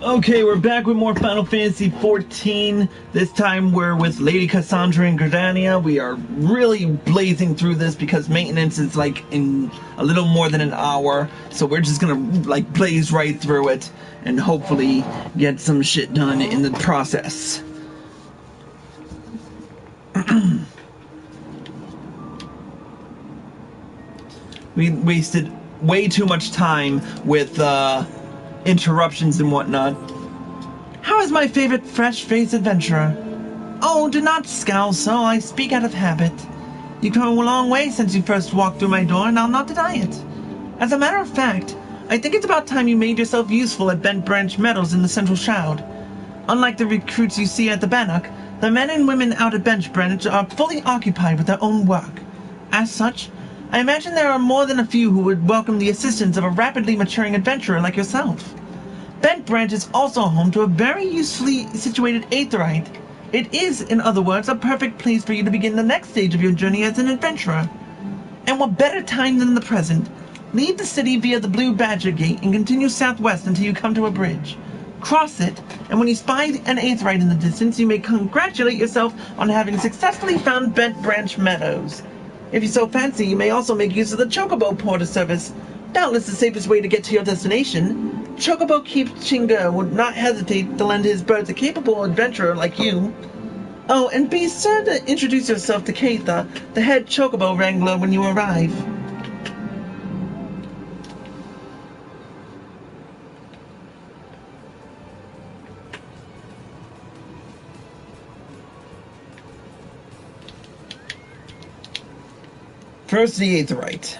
Okay, we're back with more Final Fantasy XIV. This time we're with Lady Cassandra and Gridania. We are really blazing through this because maintenance is like in a little more than an hour. So we're just gonna like blaze right through it and hopefully get some shit done in the process. We wasted way too much time with interruptions and whatnot. How is my favorite fresh-faced adventurer? Oh, do not scowl so, I speak out of habit. You've come a long way since you first walked through my door, and I'll not deny it. As a matter of fact, I think it's about time you made yourself useful at Bent Branch Meadows in the Central Shroud. Unlike the recruits you see at the Bannock, the men and women out at Bent Branch are fully occupied with their own work. As such, I imagine there are more than a few who would welcome the assistance of a rapidly maturing adventurer like yourself. Bent Branch is also home to a very usefully situated aetheryte. It is, in other words, a perfect place for you to begin the next stage of your journey as an adventurer. And what better time than the present? Leave the city via the Blue Badger Gate and continue southwest until you come to a bridge. Cross it, and when you spy an aetheryte in the distance, you may congratulate yourself on having successfully found Bent Branch Meadows. If you so fancy, you may also make use of the Chocobo Porter service. Doubtless the safest way to get to your destination. Chocobo Keep Chinga would not hesitate to lend his bird to a capable adventurer like you. Oh, and be sure to introduce yourself to Keitha, the head Chocobo Wrangler, when you arrive. First, the aetheryte.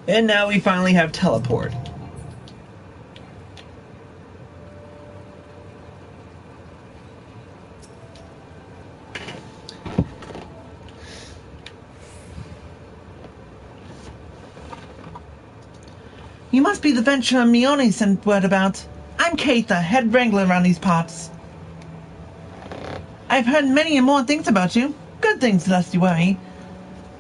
And now we finally have teleport. You must be the venturer Mione sent word about. I'm Keitha, head wrangler around these parts. I've heard many and more things about you. Good things, lest you worry.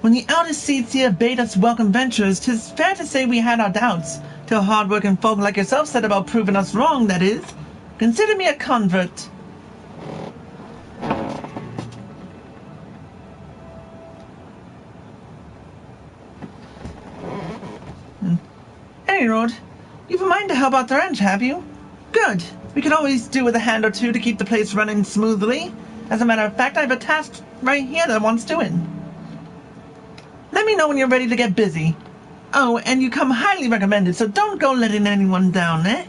When the eldest seats here bade us welcome venturers, 'tis fair to say we had our doubts, till hard-working folk like yourself set about proving us wrong, that is. Consider me a convert. Hey, Rod, you've a mind to help out the ranch, have you? Good. We could always do with a hand or two to keep the place running smoothly. As a matter of fact, I have a task right here that wants doing. Let me know when you're ready to get busy. Oh, and you come highly recommended, so don't go letting anyone down, eh?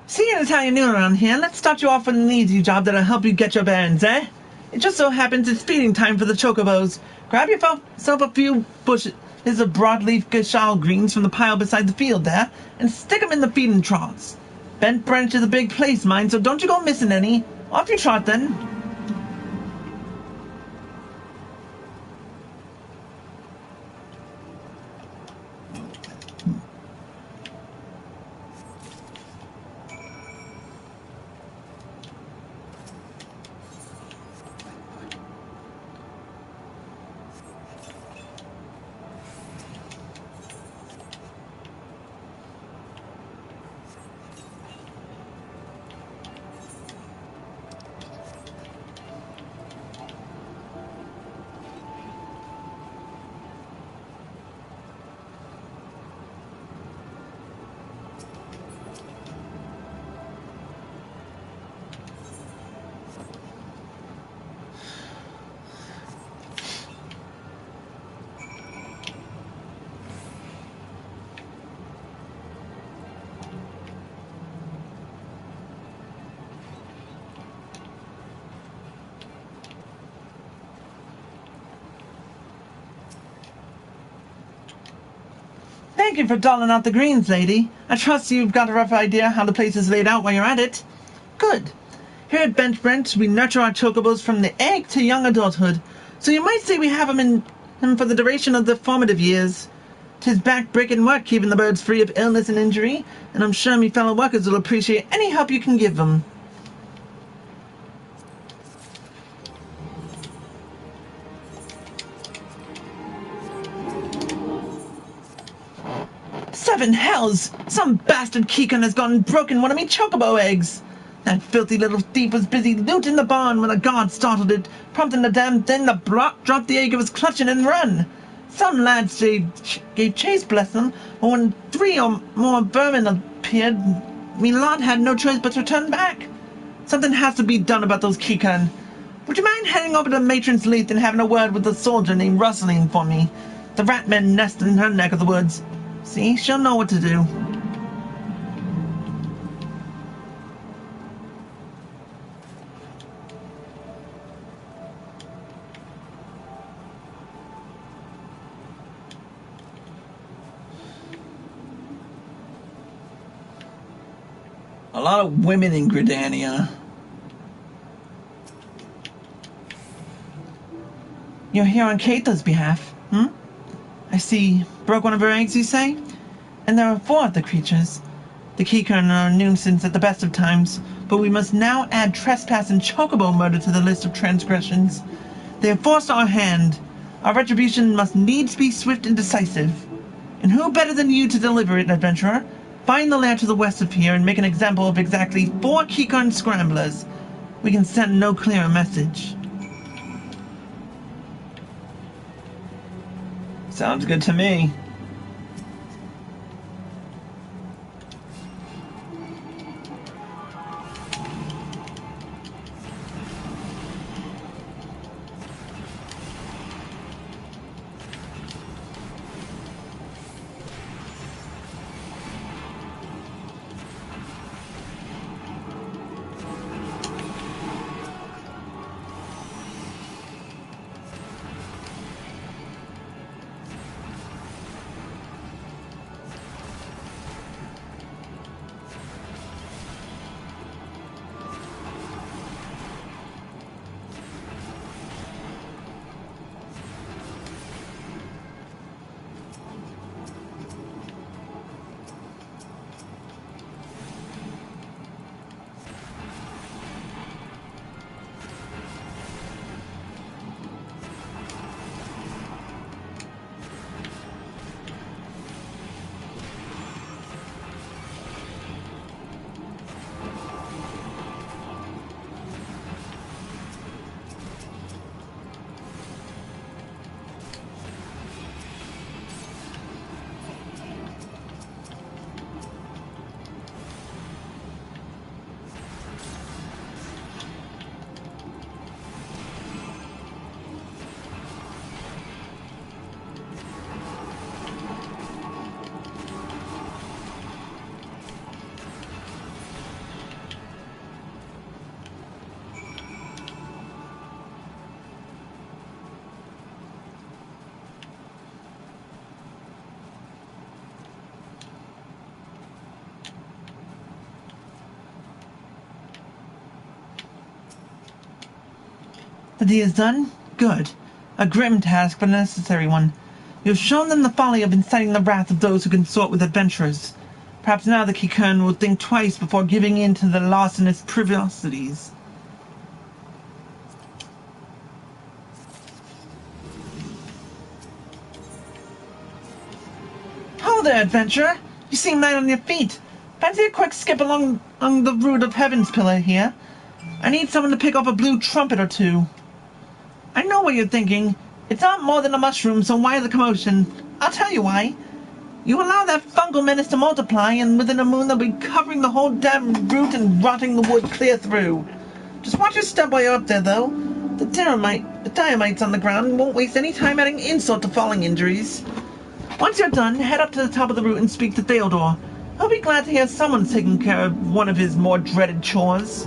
Seeing as how you're new around here, let's start you off with an easy job that'll help you get your bearings, eh? It just so happens it's feeding time for the chocobos. Grab yourself a few bushes of broadleaf gashal greens from the pile beside the field there, and stick 'em in the feeding troughs. Bent Branch is a big place, mind, so don't you go missing any. Off you trot, then. Thank you for doling out the greens, lady. I trust you've got a rough idea how the place is laid out while you're at it. Good. Here at Bench Brent, we nurture our chocobos from the egg to young adulthood, so you might say we have him for the duration of the formative years. 'Tis back-breaking work keeping the birds free of illness and injury, and I'm sure me fellow workers will appreciate any help you can give them. Seven hells! Some bastard Kikon has gone and broken one of me chocobo eggs! That filthy little thief was busy looting the barn when the guard startled it, prompting the damn thing to drop the egg it was clutching and run. Some lads gave chase, bless them, but when 3 or more vermin appeared, me lot had no choice but to return back. Something has to be done about those Kikon. Would you mind heading over to Matron's Leith and having a word with the soldier named Rustling for me? The rat men nest in her neck of the woods. See, she'll know what to do. A lot of women in Gridania. You're here on Keita's behalf, I see. Broke one of her eggs, you say? And there are 4 of the creatures. The Kikon are a nuisance at the best of times, but we must now add trespass and chocobo murder to the list of transgressions. They have forced our hand. Our retribution must needs be swift and decisive. And who better than you to deliver it, adventurer? Find the lair to the west of here and make an example of exactly 4 Kikon scramblers. We can send no clearer message. Sounds good to me. The deed is done? Good. A grim task, but a necessary one. You have shown them the folly of inciting the wrath of those who consort with adventurers. Perhaps now the Kikern will think twice before giving in to the larcenous privosities. Ho there, adventurer! You seem light on your feet. Fancy a quick skip along the route of Heaven's Pillar here? I need someone to pick off a blue trumpet or 2. I know what you're thinking. It's not more than a mushroom, so why the commotion? I'll tell you why. You allow that fungal menace to multiply, and within a moon they'll be covering the whole damn route and rotting the wood clear through. Just watch your step while you're up there, though. The dynamite's on the ground and won't waste any time adding insult to falling injuries. Once you're done, head up to the top of the route and speak to Theodore. He'll be glad to hear someone's taking care of one of his more dreaded chores.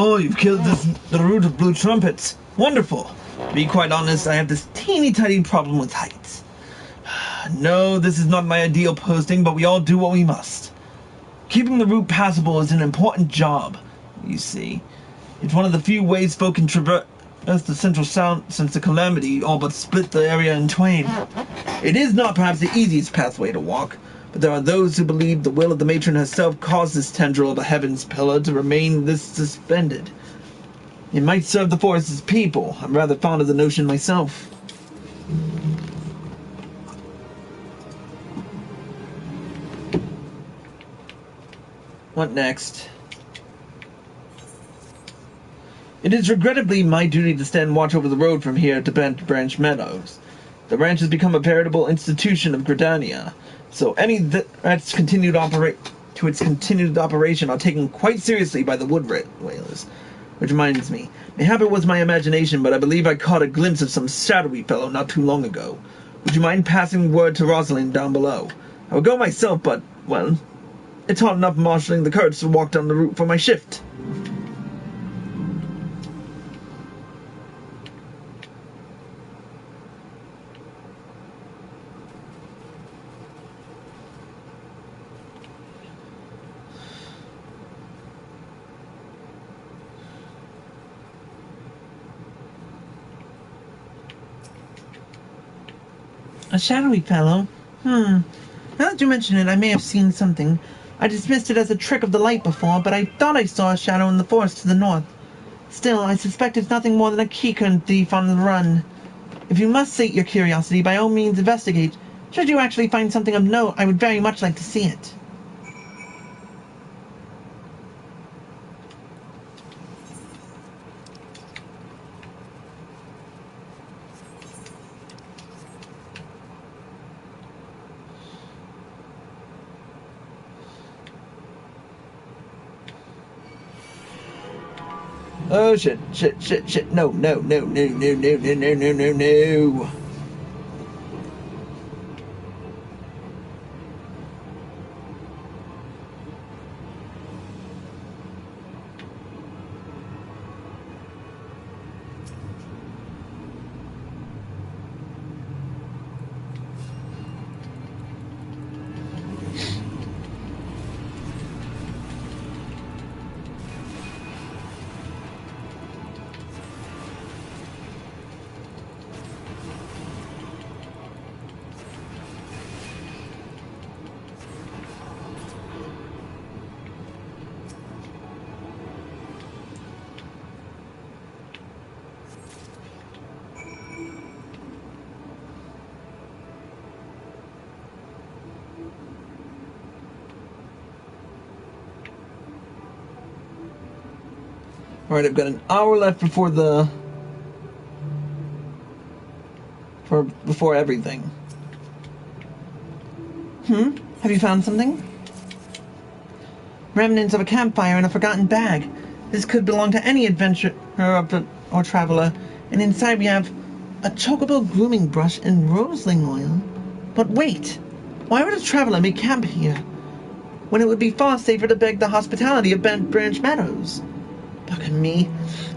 Oh, you've killed the root of blue trumpets. Wonderful. To be quite honest, I have this teeny-tiny problem with heights. No, this is not my ideal posting, but we all do what we must. Keeping the route passable is an important job, you see. It's one of the few ways folk can traverse the central sound since the calamity all but split the area in twain. It is not perhaps the easiest pathway to walk, but there are those who believe the will of the matron herself caused this tendril of a heaven's pillar to remain this suspended. It might serve the forest's people. I'm rather fond of the notion myself. What next? It is regrettably my duty to stand watch over the road from here to Bent Branch Meadows. The ranch has become a veritable institution of Gridania, so any threats to its continued operation are taken quite seriously by the wood whalers. Which reminds me, mayhap it was my imagination, but I believe I caught a glimpse of some shadowy fellow not too long ago. Would you mind passing word to Rosalind down below? I would go myself, but, well, it's hard enough marshalling the courage to walk down the route for my shift. A shadowy fellow? Now that you mention it, I may have seen something. I dismissed it as a trick of the light before, but I thought I saw a shadow in the forest to the north. Still, I suspect it's nothing more than a keycurrent thief on the run. If you must sate your curiosity, by all means investigate. Should you actually find something of note, I would very much like to see it. Oh shit, no. Alright, I've got an hour left before before everything. Have you found something? Remnants of a campfire in a forgotten bag. This could belong to any adventurer or traveler. And inside we have a chocobo grooming brush and roseling oil. But wait! Why would a traveler make camp here, when it would be far safer to beg the hospitality of Bent Branch Meadows? Look at me.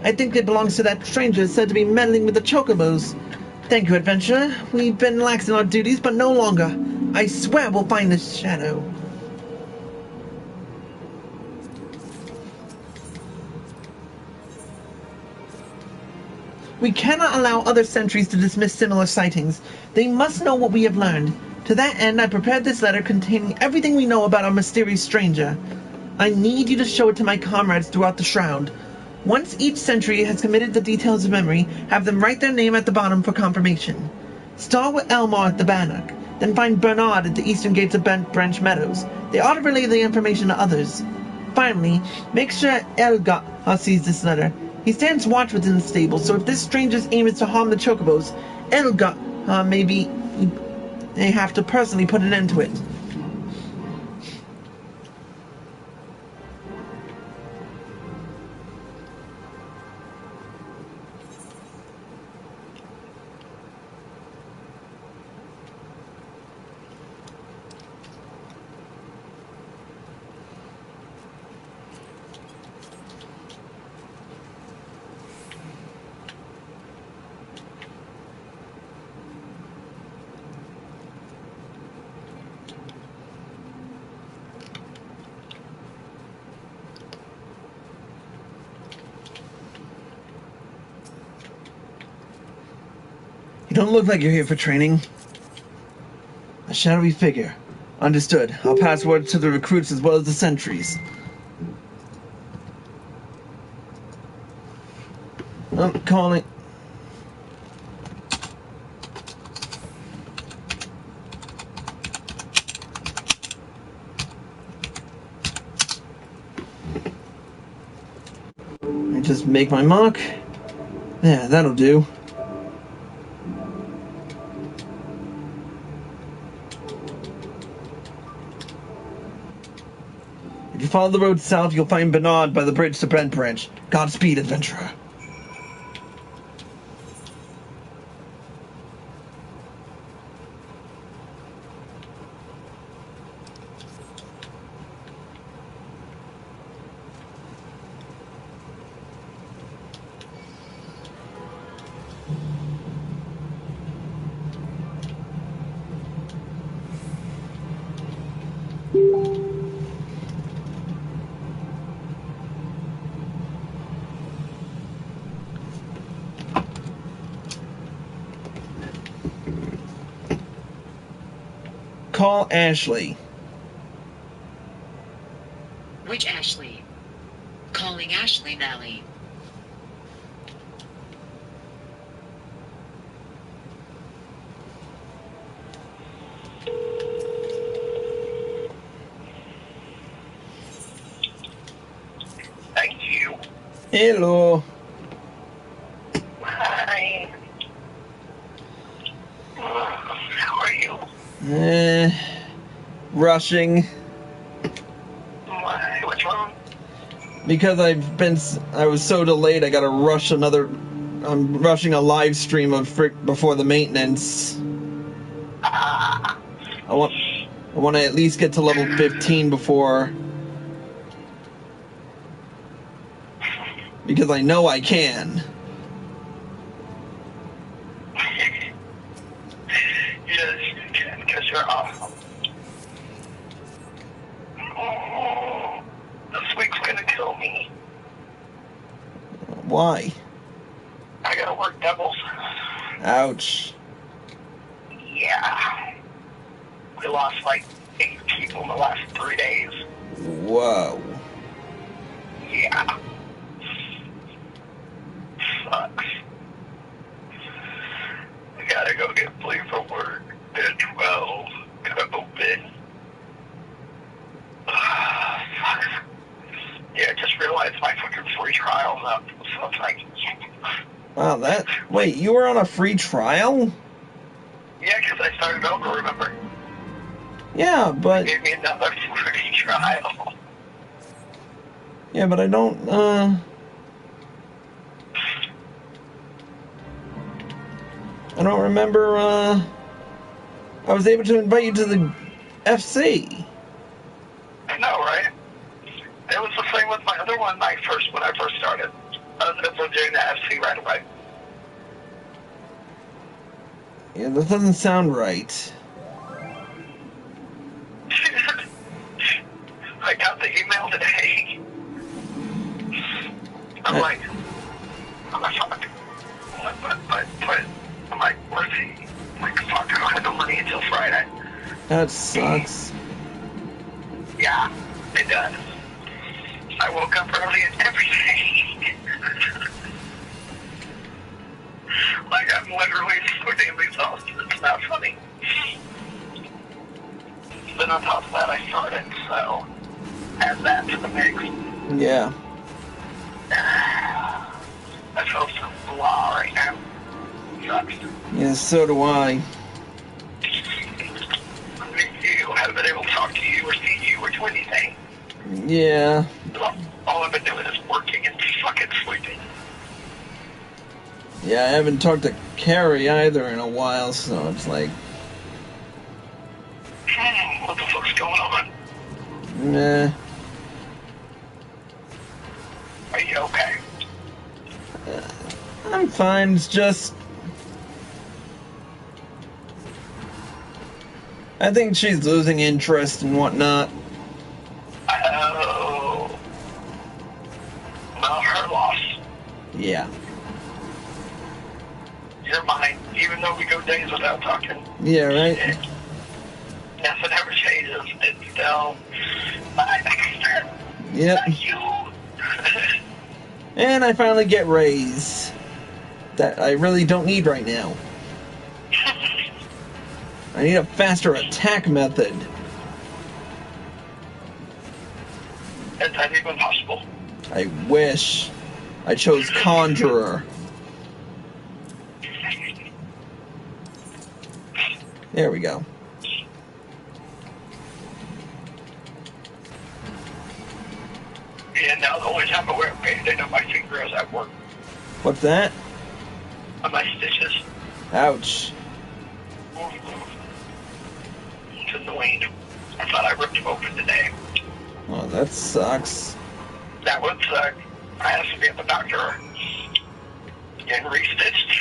I think it belongs to that stranger said to be meddling with the chocobos. Thank you, adventurer. We've been lax in our duties, but no longer. I swear we'll find this shadow. We cannot allow other sentries to dismiss similar sightings. They must know what we have learned. To that end, I prepared this letter containing everything we know about our mysterious stranger. I need you to show it to my comrades throughout the Shroud. Once each sentry has committed the details of memory, have them write their name at the bottom for confirmation. Start with Elmore at the Bannock, then find Bernard at the eastern gates of Bent Branch Meadows. They ought to relay the information to others. Finally, make sure Elga sees this letter. He stands watch within the stable, so if this stranger's aim is to harm the chocobos, Elga may have to personally put an end to it. You don't look like you're here for training. A shadowy figure. Understood. I'll pass word to the recruits as well as the sentries. I'm calling. I just make my mark. Yeah, that'll do. If you follow the road south, you'll find Bernard by the bridge to Brent Branch. Godspeed, adventurer. Call Ashley. Which Ashley? Calling Ashley Valley. Thank you. Hello. Hi. How are you? Rushing. Why? What's wrong? Because I was so delayed, I gotta rush another. I'm rushing a live stream of before the maintenance. I want to at least get to level 15 before. Because I know I can. Yes, you can, because you're awesome. Oh, this week's gonna kill me. Why? I gotta work doubles. Ouch. Yeah. We lost like 8 people in the last 3 days. Whoa. Yeah. Sucks. I gotta go get Blue for work at 12. Gotta open. Fuck. Yeah, I just realized my fucking free trial's up. So it's like, Wow, wait, you were on a free trial? yeah, because I started over, remember? Yeah, but... They gave me another free trial. Yeah, but I don't, I don't remember, I was able to invite you to the FC. I know, right? It was the same with my other one when I first started. I was able to join the FC right away. Yeah, that doesn't sound right. I got the email today. I'm like, I'm like, fuck. But, I'm like, where's he? I'm like, fuck, I don't have no money until Friday. That sucks. Yeah, it does. I woke up early and everything. Like, I'm literally so damn exhausted. It's not funny. Then on top of that, I started, so add that to the mix. Yeah. I feel so blah right now. Sucks. Yeah, so do I. I miss you. I haven't been able to talk to you or see you or do anything. Yeah. All I've been doing is working and fucking sleeping. Yeah, I haven't talked to Carrie either in a while, so it's like... What the fuck's going on? Nah. Are you okay? I'm fine, it's just... I think she's losing interest and whatnot. Oh. Well, her loss. Yeah. You're mine. Even even though we go days without talking. Yeah, right? Nothing ever changes. It's still my master. Yep. Thank you. And I finally get raise. That I really don't need right now. I need a faster attack method. Is that even possible? I wish. I chose Conjurer. There we go. Yeah, now the only time I wear a band-aid on my finger is at work. What's that? On my stitches. Ouch. It's annoying. I thought I ripped them open today. Oh, that sucks. That would suck. I have to be at the doctor getting restitched.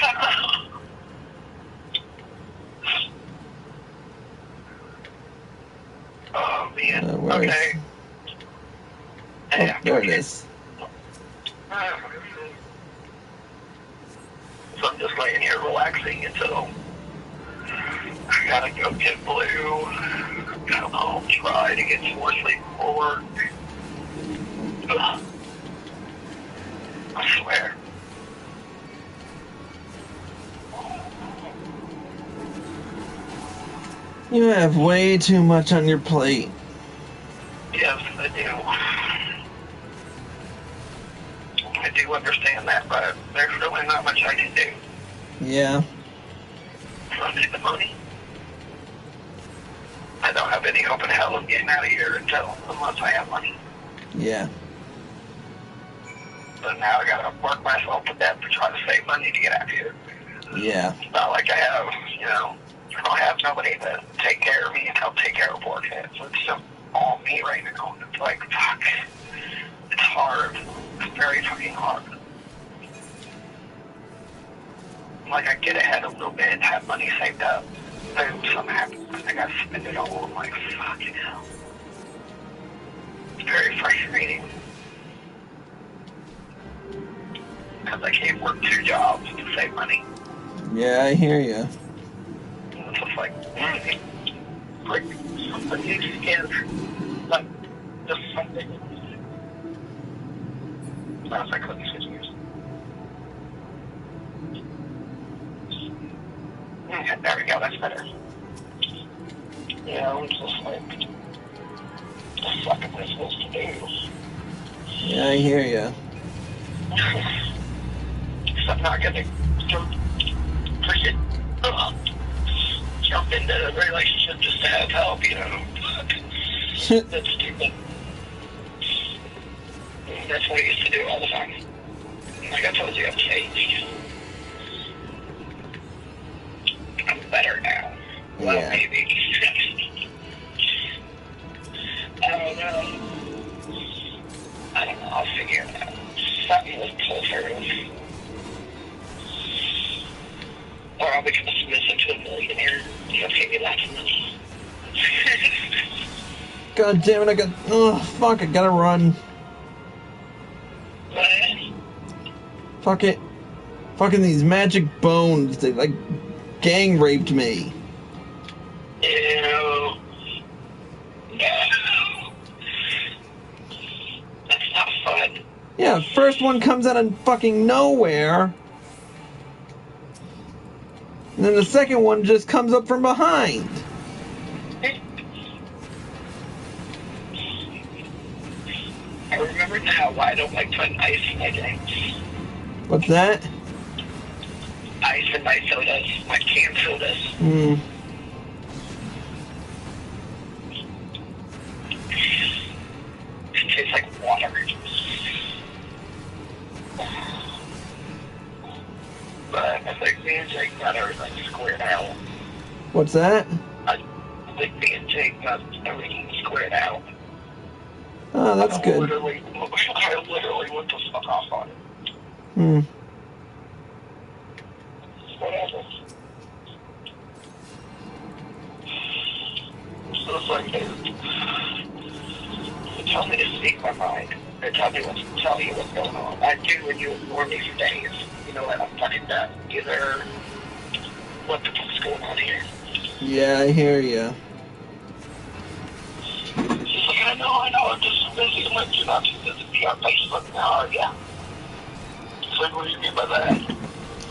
Oh, man. Where is- Okay. Oh, there it is. So I'm just laying here relaxing until I gotta go get blue. I don't know, try to get some more sleep before work. Ugh. I swear. You have way too much on your plate. Yes, I do. I do understand that, but there's really not much I can do. Yeah. I need the money. I don't have any hope in hell of getting out of here unless I have money. Yeah. But now I gotta work myself to death to try to save money to get out of here. Yeah. It's not like I have, I don't have nobody to take care of me and help take care of work. It's just all me right now. It's like, fuck. It's hard. It's very fucking hard. Like, I get ahead a little bit, have money saved up. Boom, something happens. I gotta spend it all. I'm like, fucking hell. It's very frustrating. Because I can't work 2 jobs to save money. Yeah, I hear you. It's just like something you can, like, just something. Sounds like let me switch gears. Okay, there we go, that's better. It's just like, what the fuck am I supposed to do? Yeah, I hear you. I'm not gonna freaking jump into a relationship just to have help, That's stupid. That's what I used to do all the time. Like I told you, I've changed. I'm better now. Well, Yeah. maybe. I don't know. I'll figure it out. Something was closer. Or I'll become a submissive to a millionaire. He'll pay me lots of money. God damn it, fuck, I gotta run. What? Fuck it. Fucking these magic bones, they like gang raped me. Ew. No. That's not fun. Yeah, first one comes out of fucking nowhere. And then the second one just comes up from behind. I remember now why I don't like putting ice in my drinks. What's that? Ice in my sodas, my canned sodas. It tastes like water. But I think me and Jake got everything squared out. What's that? I think me and Jake got everything squared out. Oh, that's I good. literally went the fuck off on it. Whatever. So it's like they tell me to speak my mind. They tell you what's going on. I do, and you ignore me for days. You know what? I'm fucking done. Either what the fuck's going on here? Yeah, I hear ya. She's like, I know, I'm just so busy. I'm like, you're not too busy to be on Facebook now, are ya? She's like, what do you mean by that?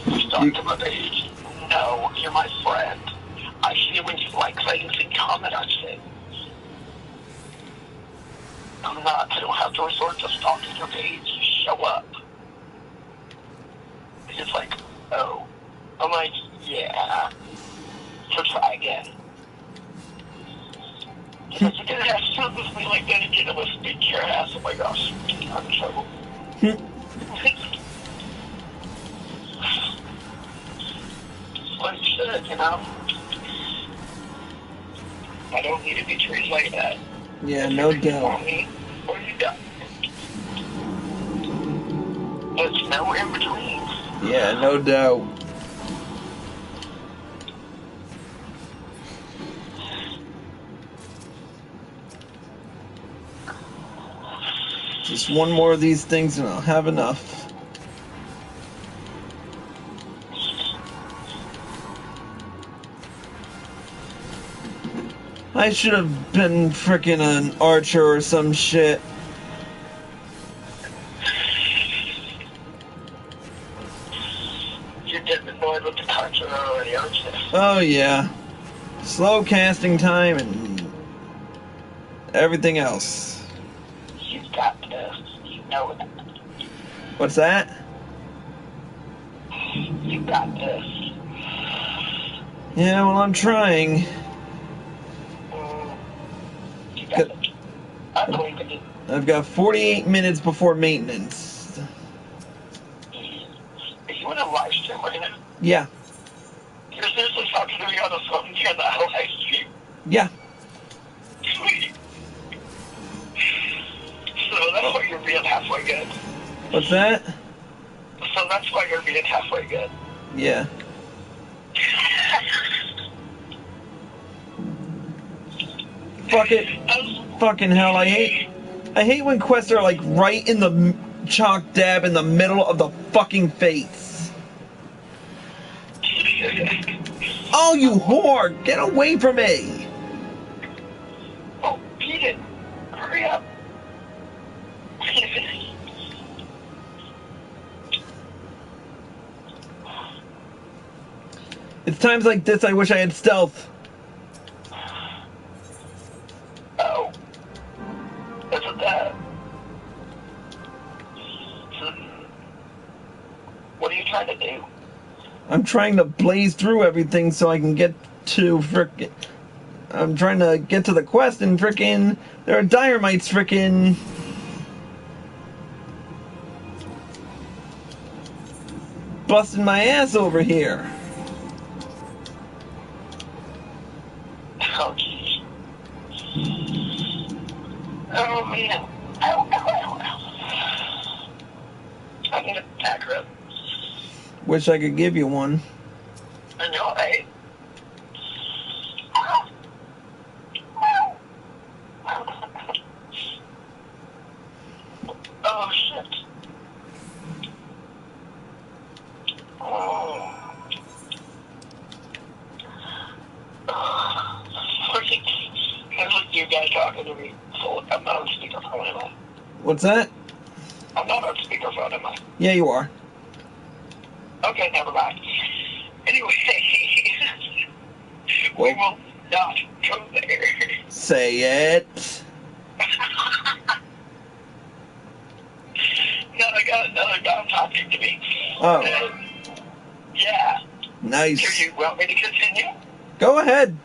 You stalked to my page? No, you're my friend. I see it when you like things and comment on shit. I'm not. I don't have to resort to stalking your page. You show up. It's like, oh. I'm like, yeah. So try again. He's like, you didn't have to do this me like that again. I'm gonna speak your ass. Oh my gosh. I'm in trouble. Like shit, you know? I don't need to be treated like that. Yeah, no doubt. Me, or you don't. There's no in between. Yeah, no doubt. Just one more of these things and I'll have enough. I should have been frickin' an archer or some shit. You're getting annoyed with the archer already, aren't you? Oh yeah. Slow casting time and everything else. You got this. You know that. What's that? You got this. Yeah, well, I'm trying. You got it. I believe in you. I've got 48 minutes before maintenance. Are you in a live stream right now? Yeah. You're seriously talking to me on the phone during the live stream? Yeah. Sweet. So that's why you're being halfway good. What's that? So that's why you're being halfway good. Yeah. Fuck it. Fucking hell, I hate when quests are like right in the chalk dab in the middle of the fucking face. Oh, you whore! Get away from me! Oh, beat it. Hurry up. It's times like this I wish I had stealth. Oh. Isn't that? What are you trying to do? I'm trying to blaze through everything so I can get to frickin'... I'm trying to get to the quest and frickin'... There are dynamites frickin'... busting my ass over here. Oh, jeez. Oh, man. Ow, ow, ow, ow. I need a back rub. Wish I could give you one. I know, right? Ow. Ow. Oh, shit. Oh. There's like you guys talking to me. So I'm not on speakerphone, am I? What's that? I'm not on speakerphone, am I? Yeah, you are. Okay, never mind. Anyway, we will not go there. Say it. No, I got another dog talking to me. Oh. Yeah. Nice. Do you want me to continue? Go ahead.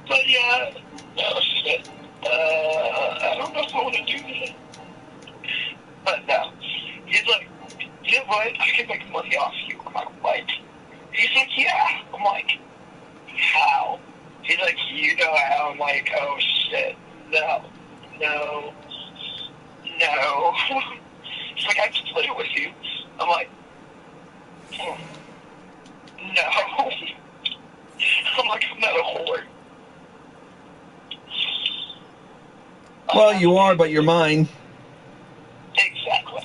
But yeah, no shit. I don't know if I want to do this. But no. He's like, you know what? I can make money off you. I'm like, what? He's like, yeah. I'm like, how? He's like, you know how? I'm like, oh shit. No. No. No. He's like, I can split it with you. I'm like, no. I'm like, I'm not a whore. Well, you are, but you're mine. Exactly.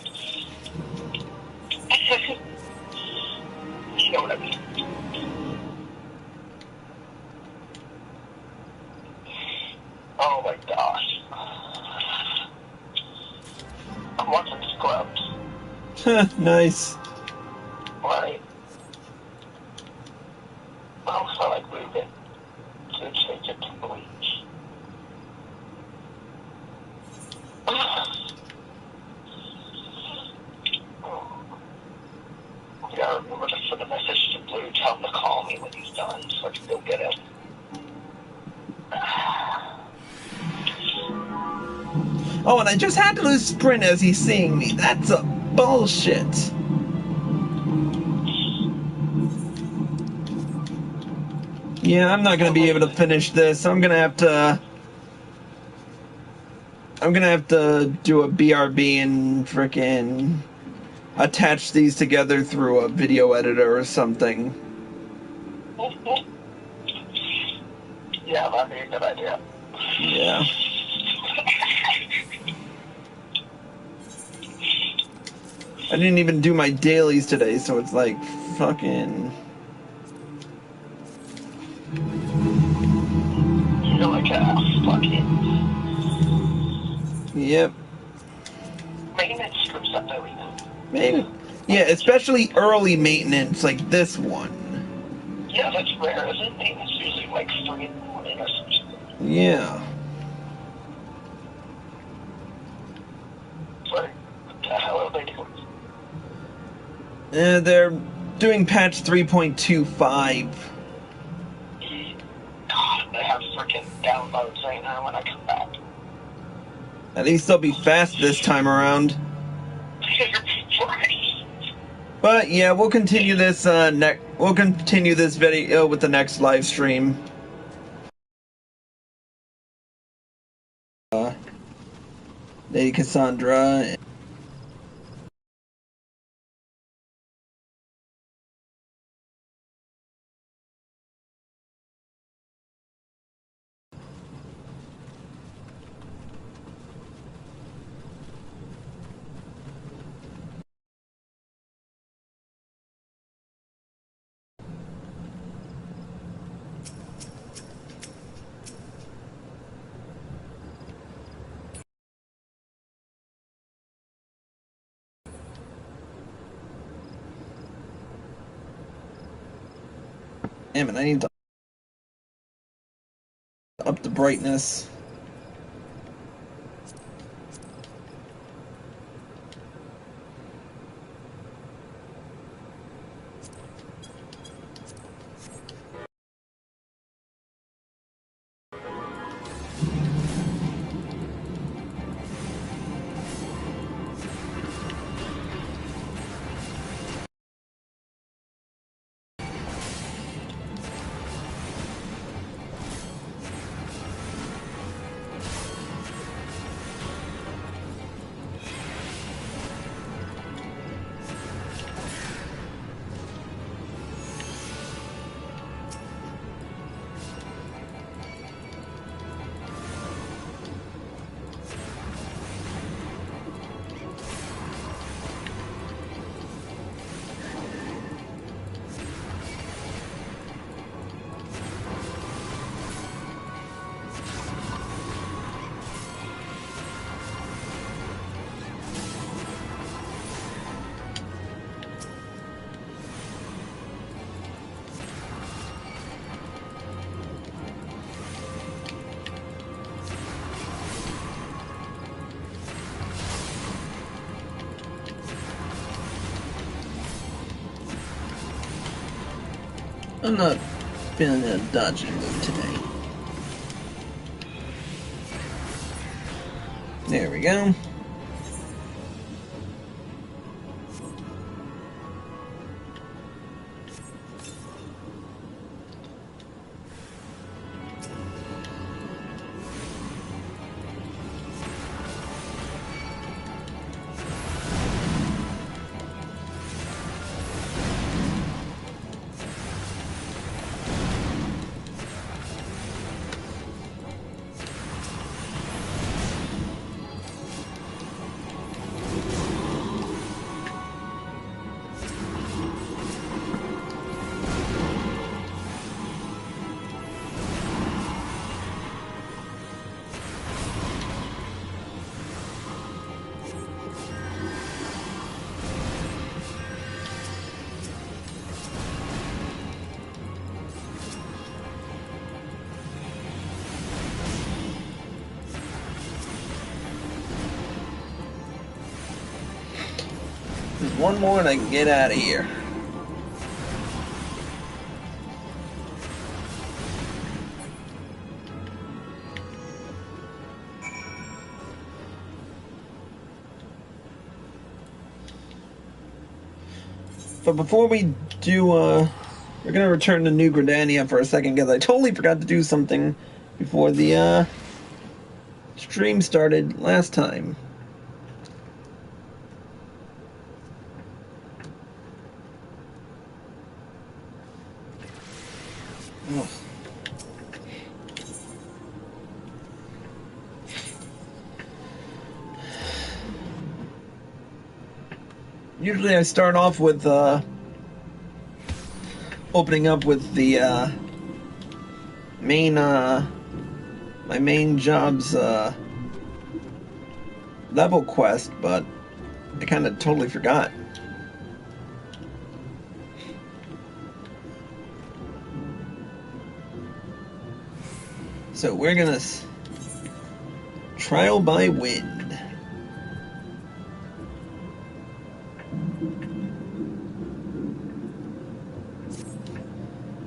Nice. Right. Well, so I moved it to change it to bleach. Yeah, remember to send a message to Blue, tell him to call me when he's done so I can go get it. Oh, and I just had to lose Sprint as he's seeing me. That's a bullshit. Yeah, I'm not gonna be able to finish this. I'm gonna have to do a BRB and frickin' attach these together through a video editor or something. Yeah, that'd be a good idea. Yeah. I didn't even do my dailies today, so it's like fucking. You're like a fucking. Yep. Maintenance screws up everything. Maybe. Yeah, especially early maintenance like this one. Yeah, that's rare, isn't it? Maintenance usually like 3 in the morning or something. Yeah. Sorry, what the hell are they doing? They're doing patch 3.25. God, they have freaking downloads right now when I come back. At least they'll be fast this time around. But yeah, we'll continue this we'll continue this video with the next live stream. Lady Cassandra. Damn it, I need to up the brightness. I'm not feeling in a dodgy mood today. There we go. one more and I can get out of here. But before we do, we're gonna return to New Gridania for a second because I totally forgot to do something before the stream started last time. Ugh. Usually I start off with opening up with the main my main job's level quest, but I kind of totally forgot. So we're gonna trial by wind.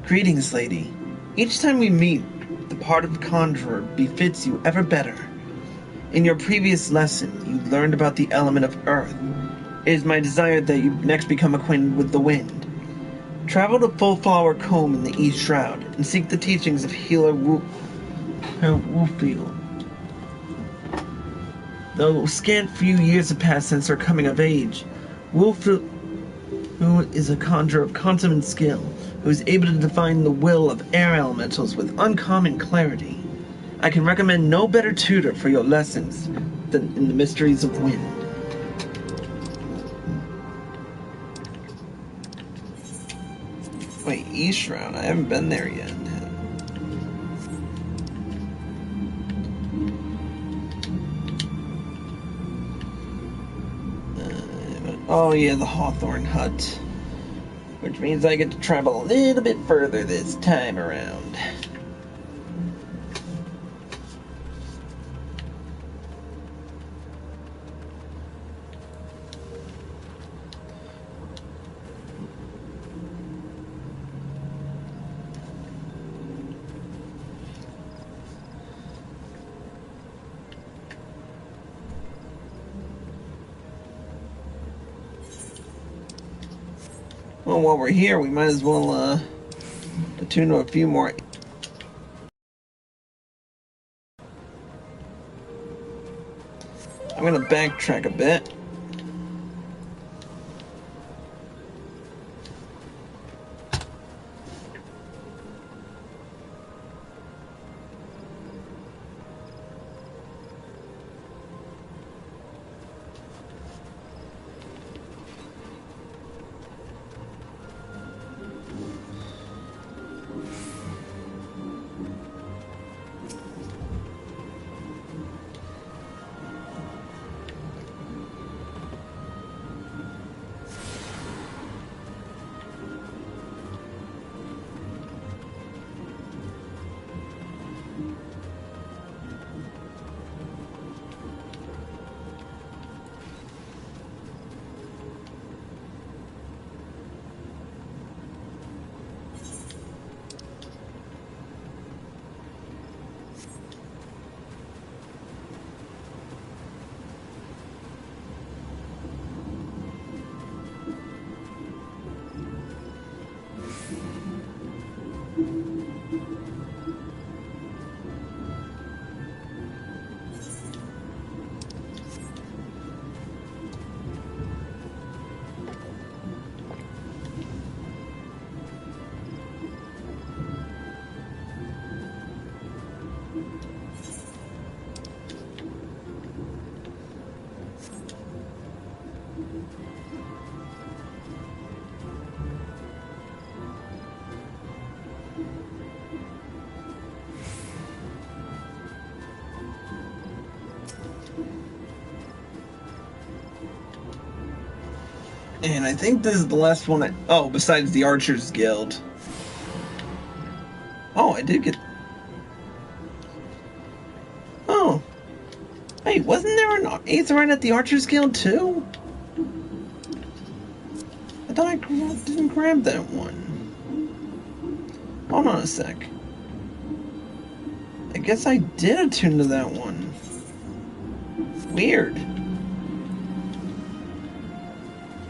Greetings, lady. Each time we meet, the part of conjurer befits you ever better. In your previous lesson, you learned about the element of earth. It is my desire that you next become acquainted with the wind. Travel to Fullflower Combe in the East Shroud and seek the teachings of Healer Wolfield. Though scant few years have passed since her coming of age, Wolfield, who is a conjurer of consummate skill, who is able to define the will of air elementals with uncommon clarity. I can recommend no better tutor for your lessons than in the mysteries of wind. Wait, East Shroud? I haven't been there yet. Oh yeah, the Hawthorne Hut. Which means I get to travel a little bit further this time around. Well, while we're here, we might as well attune to a few more. I'm gonna backtrack a bit. And I think this is the last one oh, besides the Archers Guild. Oh, I did get... Oh. Wait, wasn't there an Aetherite at the Archers Guild too? thought I didn't grab that one. Hold on a sec. I guess I did attune to that one. Weird.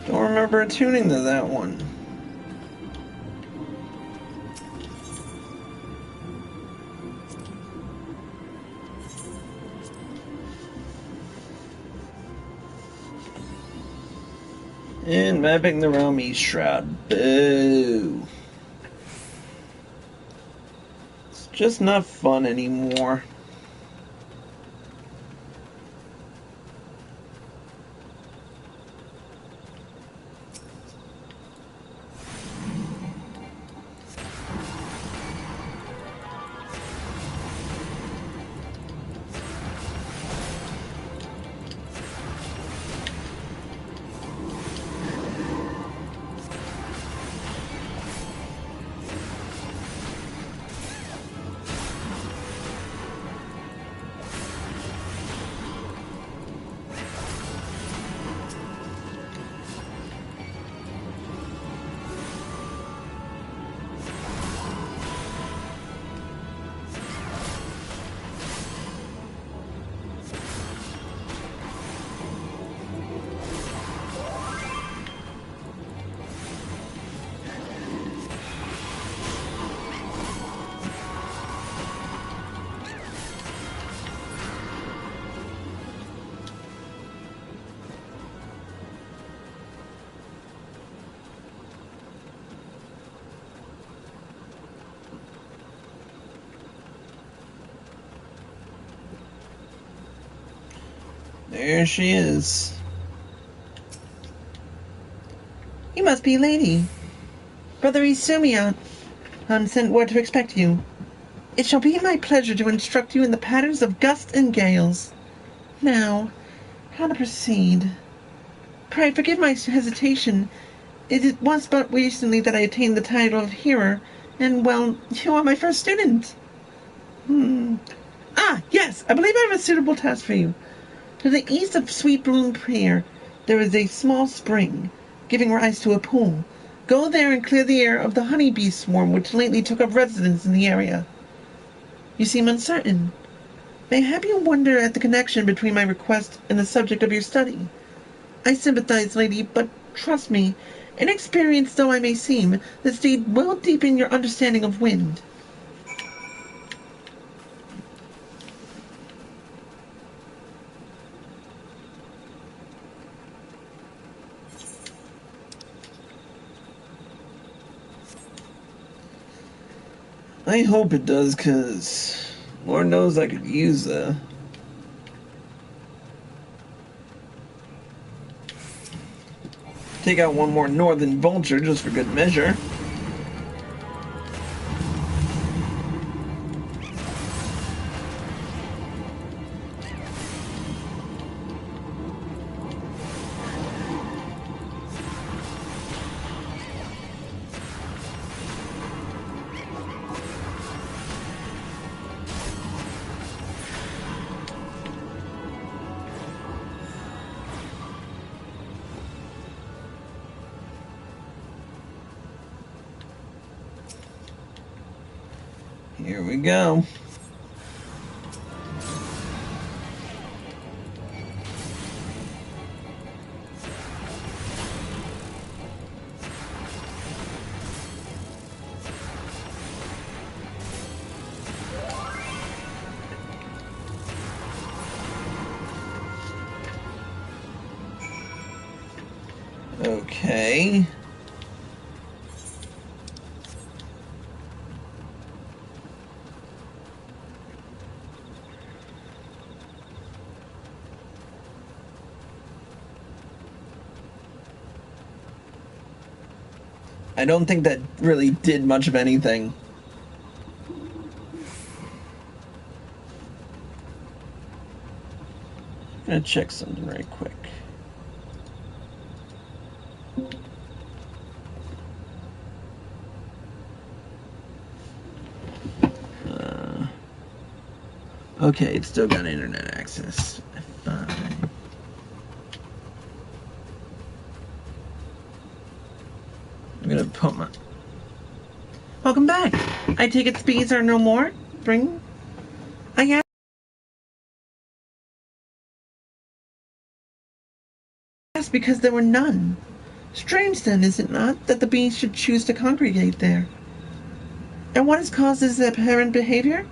Don't remember attuning to that one. And mapping the realm East Shroud. Boo. It's just not fun anymore. There she is. You must be Lady. Brother Isumia sent word to expect you. It shall be my pleasure to instruct you in the patterns of gusts and gales. Now, how to proceed? Pray forgive my hesitation. It was but recently that I attained the title of hearer, and, well, you are my first student. Ah, yes, I believe I have a suitable task for you. To the east of Sweet Bloom Pier, there is a small spring, giving rise to a pool. Go there and clear the air of the honeybee swarm which lately took up residence in the area. You seem uncertain. Mayhap you wonder at the connection between my request and the subject of your study. I sympathize, lady, but trust me, inexperienced though I may seem, this deed will deepen your understanding of wind. I hope it does, 'cause Lord knows I could use take out one more northern vulture just for good measure. Here we go. Okay. I don't think that really did much of anything. I'm gonna check something right quick. Okay, it's still got internet access. Fine. put my... Welcome back. I take it speeds are no more? I asked because there were none. Strange then, is it not, that the bees should choose to congregate there? And what has caused this apparent behavior?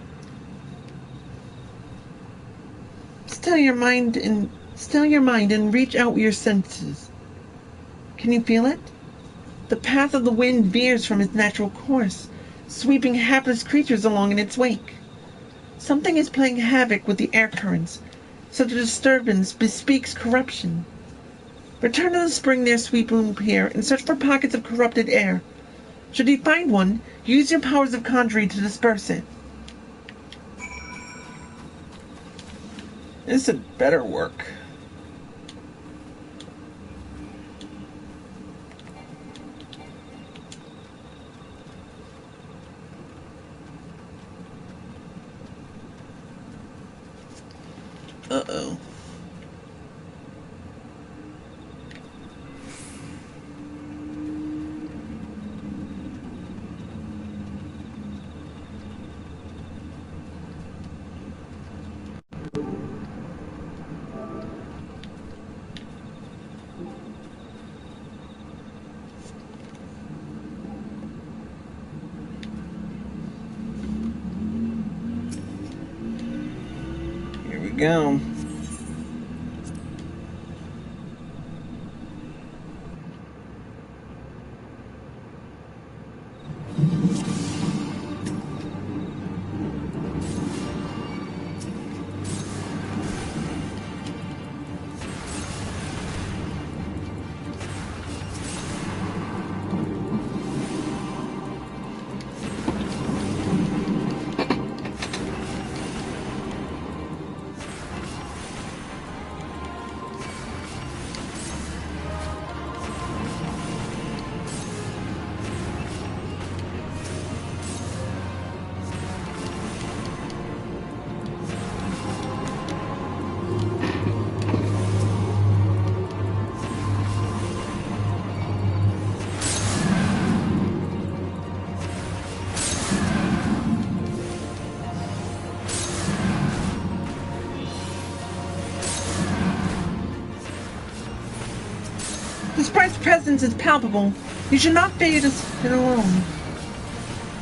Still your mind and reach out your senses. Can you feel it? The path of the wind veers from its natural course, sweeping hapless creatures along in its wake. Something is playing havoc with the air currents. Such a disturbance bespeaks corruption. Return to the spring near Sweetbloom Pier and search for pockets of corrupted air. Should you find one, use your powers of conjuring to disperse it. This had better work. Uh-oh. Here we go. The sprite's presence is palpable. You should not fade it alone.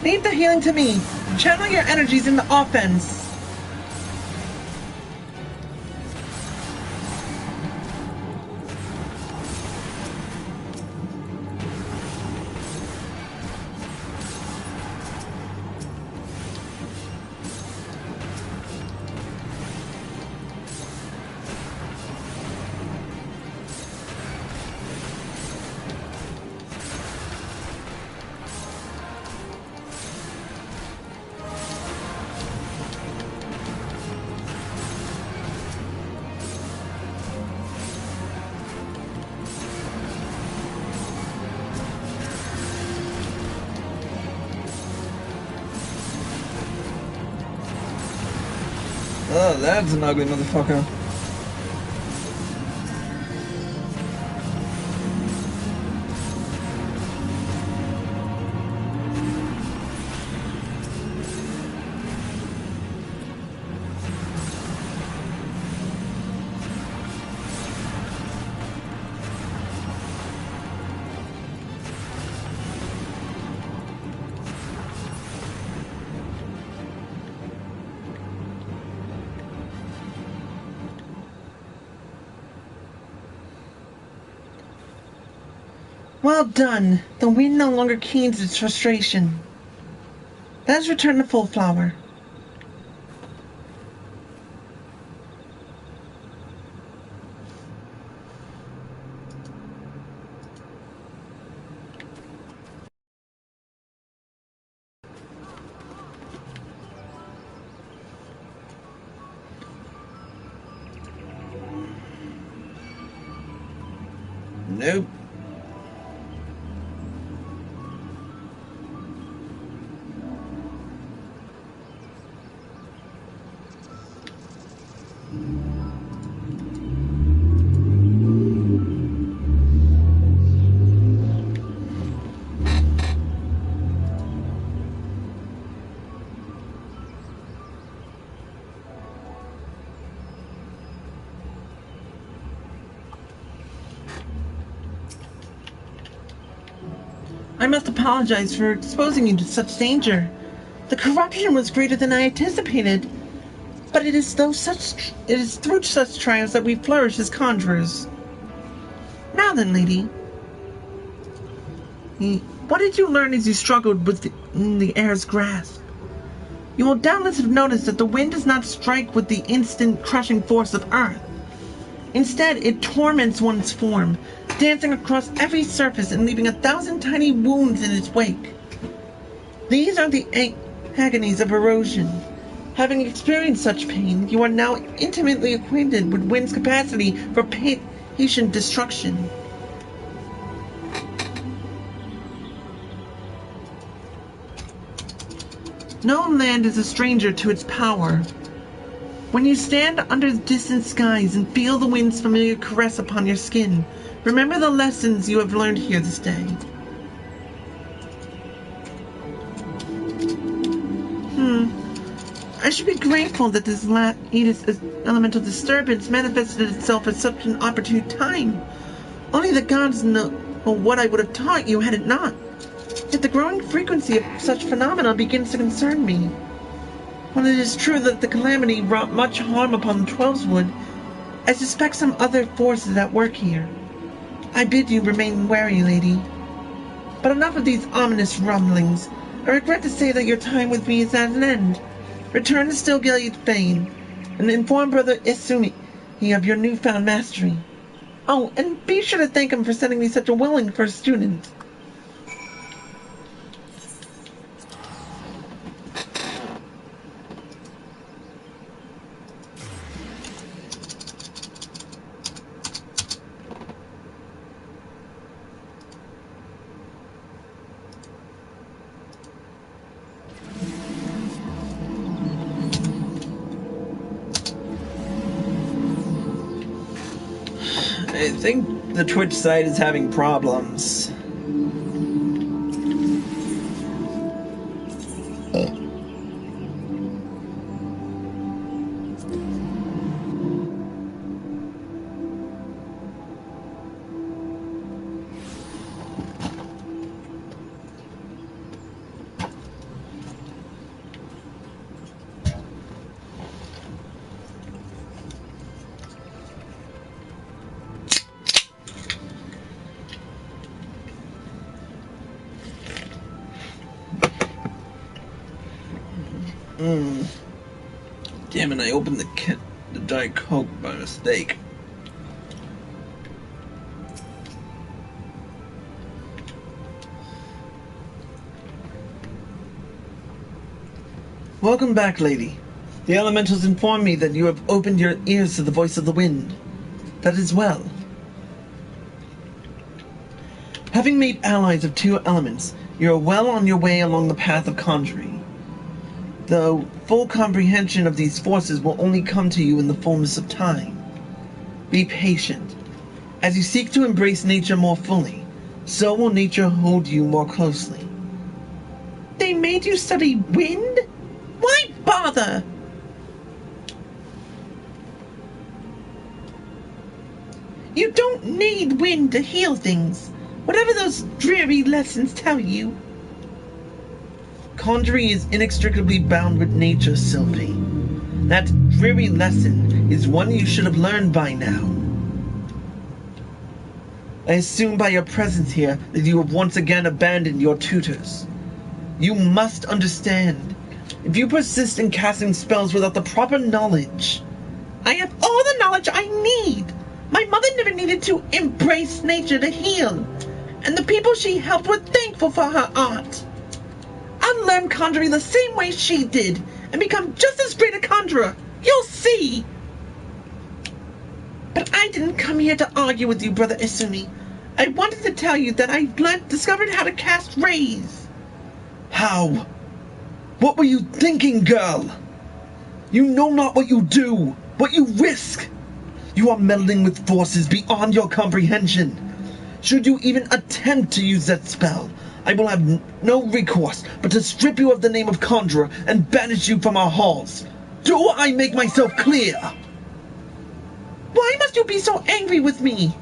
Leave the healing to me. Channel your energies into offense. Oh, that's an ugly motherfucker. Well done. The wind no longer keens its frustration. Let us return to Full Flower. Nope. I must apologize for exposing you to such danger. The corruption was greater than I anticipated, but it is through such trials that we flourish as conjurers. Now then, lady, what did you learn as you struggled with the air's grasp? You will doubtless have noticed that the wind does not strike with the instant crushing force of earth. Instead, it torments one's form, dancing across every surface and leaving 1,000 tiny wounds in its wake. These are the agonies of erosion. Having experienced such pain, you are now intimately acquainted with wind's capacity for patient destruction. No land is a stranger to its power. When you stand under distant skies and feel the wind's familiar caress upon your skin, remember the lessons you have learned here this day. I should be grateful that this latest elemental disturbance manifested itself at such an opportune time. Only the gods know what I would have taught you had it not. Yet the growing frequency of such phenomena begins to concern me. While it is true that the calamity wrought much harm upon the Twelveswood, I suspect some other forces at work here. I bid you remain wary, lady. But enough of these ominous rumblings. I regret to say that your time with me is at an end. Return to Stillgate Fane, and inform Brother Isumi of your newfound mastery. Oh, and be sure to thank him for sending me such a willing first student. I think the Twitch site is having problems. Damn it, I opened the Diet Coke by mistake. Welcome back, lady. The elementals inform me that you have opened your ears to the voice of the wind. That is well. Having made allies of two elements, you are well on your way along the path of conjuring. Though full comprehension of these forces will only come to you in the fullness of time. Be patient. As you seek to embrace nature more fully, so will nature hold you more closely. They made you study wind? Why bother? You don't need wind to heal things, whatever those dreary lessons tell you. Conjuring is inextricably bound with nature, Sylvie. That dreary lesson is one you should have learned by now. I assume by your presence here that you have once again abandoned your tutors. You must understand, if you persist in casting spells without the proper knowledge... I have all the knowledge I need! My mother never needed to embrace nature to heal, and the people she helped were thankful for her art. I'll learn conjuring the same way she did, and become just as great a conjurer. You'll see! But I didn't come here to argue with you, Brother Isumi. I wanted to tell you that I've discovered how to cast rays. How? What were you thinking, girl? You know not what you do, what you risk. You are meddling with forces beyond your comprehension. Should you even attempt to use that spell, I will have no recourse but to strip you of the name of conjurer and banish you from our halls. Do I make myself clear? Why must you be so angry with me?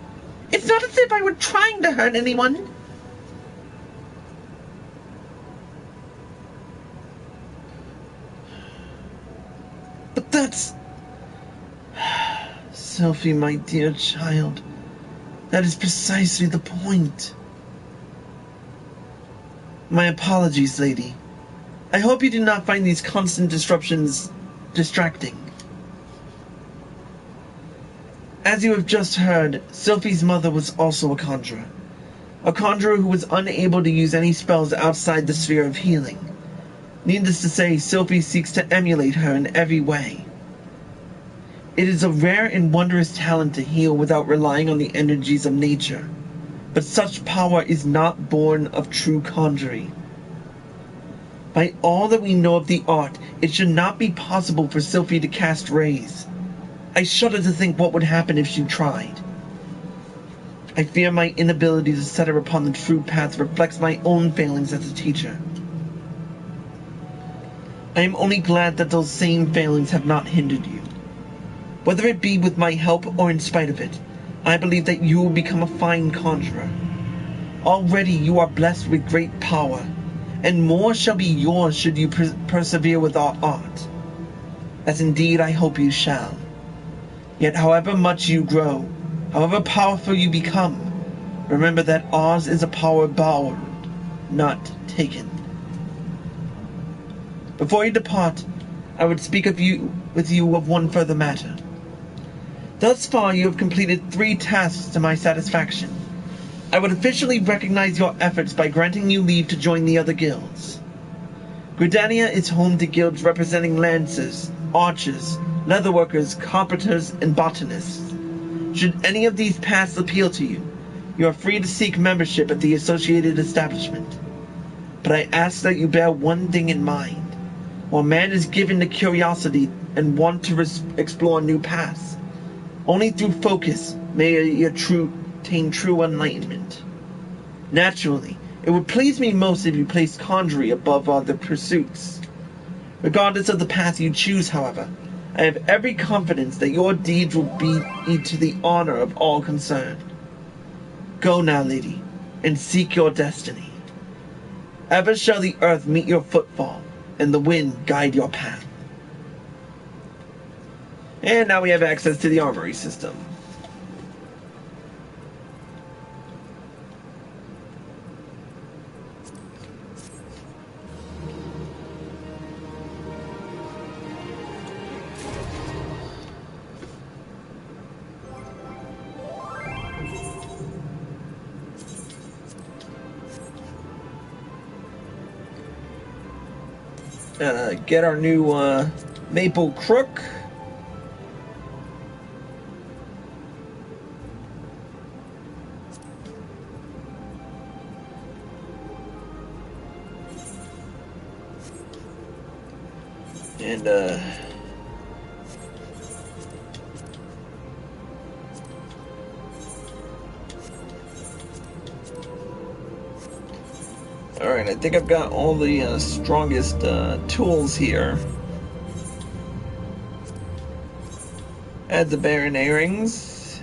It's not as if I were trying to hurt anyone. But that's... Sophie, my dear child, that is precisely the point. My apologies, lady. I hope you do not find these constant disruptions distracting. As you have just heard, Sophie's mother was also a conjurer who was unable to use any spells outside the sphere of healing. Needless to say, Sophie seeks to emulate her in every way. It is a rare and wondrous talent to heal without relying on the energies of nature, but such power is not born of true conjuring. By all that we know of the art, it should not be possible for Sophie to cast rays. I shudder to think what would happen if she tried. I fear my inability to set her upon the true path reflects my own failings as a teacher. I am only glad that those same failings have not hindered you. Whether it be with my help or in spite of it, I believe that you will become a fine conjurer. Already you are blessed with great power, and more shall be yours should you persevere with our art. As indeed I hope you shall. Yet however much you grow, however powerful you become, remember that ours is a power borrowed, not taken. Before you depart, I would speak with you of one further matter. Thus far you have completed 3 tasks to my satisfaction. I would officially recognize your efforts by granting you leave to join the other guilds. Gridania is home to guilds representing lancers, archers, leatherworkers, carpenters, and botanists. Should any of these paths appeal to you, you are free to seek membership at the associated establishment. But I ask that you bear one thing in mind. While man is given to curiosity and want to explore new paths, only through focus may he attain true enlightenment. Naturally, it would please me most if you placed conjuring above other pursuits. Regardless of the path you choose, however, I have every confidence that your deeds will be to the honor of all concerned. Go now, lady, and seek your destiny. Ever shall the earth meet your footfall, and the wind guide your path. And now we have access to the armory system. Get our new maple crook. And alright, I think I've got all the strongest tools here. Add the Baron earrings.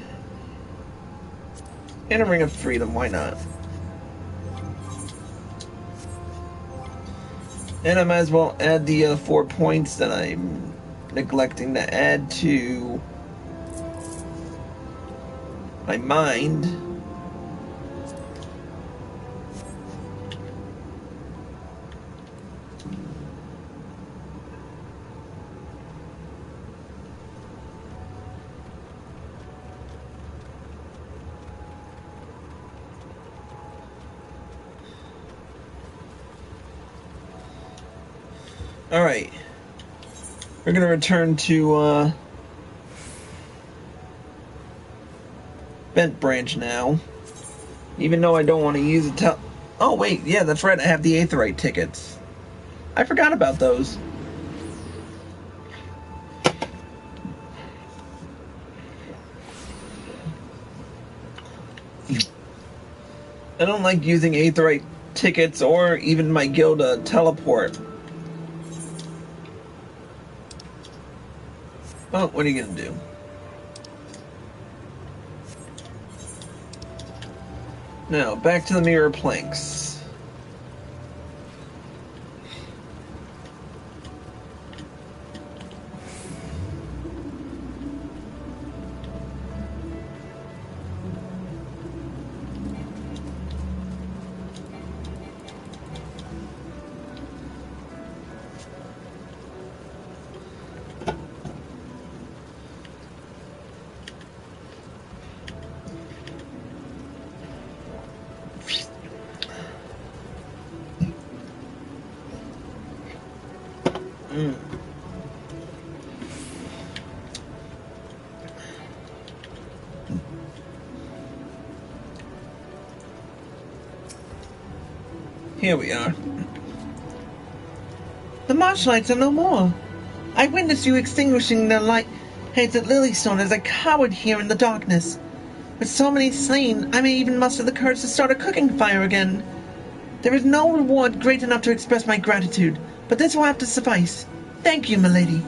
And a Ring of Freedom, why not? And I might as well add the 4 points that I'm neglecting to add to my mind. Alright, we're going to return to Bent Branch now, even though I don't want to use it. Oh wait, yeah, that's right, I have the Aetheryte tickets. I forgot about those. I don't like using Aetheryte tickets or even my guild teleport. Well, what are you going to do? Now, back to the mirror planks. Here we are. The marshlights are no more. I witnessed you extinguishing the light heads at Lilystone as I cowered here in the darkness. With so many slain, I may even muster the courage to start a cooking fire again. There is no reward great enough to express my gratitude, but this will have to suffice. Thank you, milady.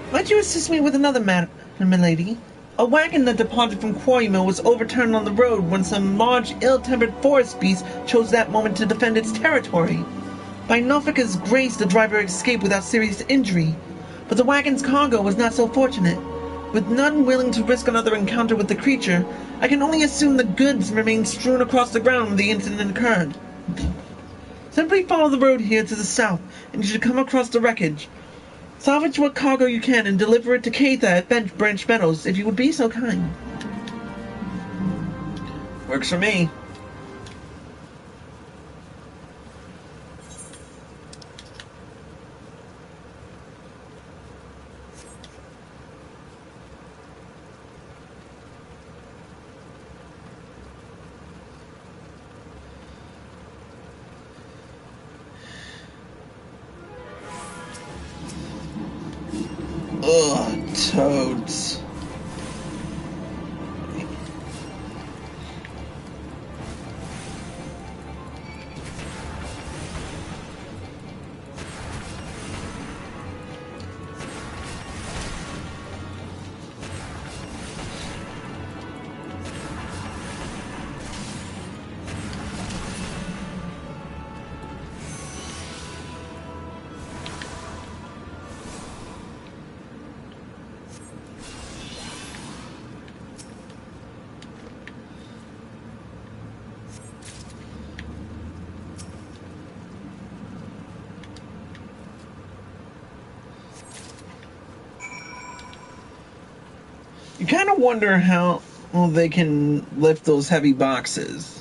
Might you assist me with another matter, milady? A wagon that departed from Quarry Mill was overturned on the road when some large, ill-tempered forest beast chose that moment to defend its territory. By Norfolk's grace, the driver escaped without serious injury, but the wagon's cargo was not so fortunate. With none willing to risk another encounter with the creature, I can only assume the goods remained strewn across the ground when the incident occurred. Simply follow the road here to the south, and you should come across the wreckage. Salvage what cargo you can and deliver it to Keitha at Branch Meadows, if you would be so kind. Works for me. Ugh, toads. You kind of wonder how they can lift those heavy boxes.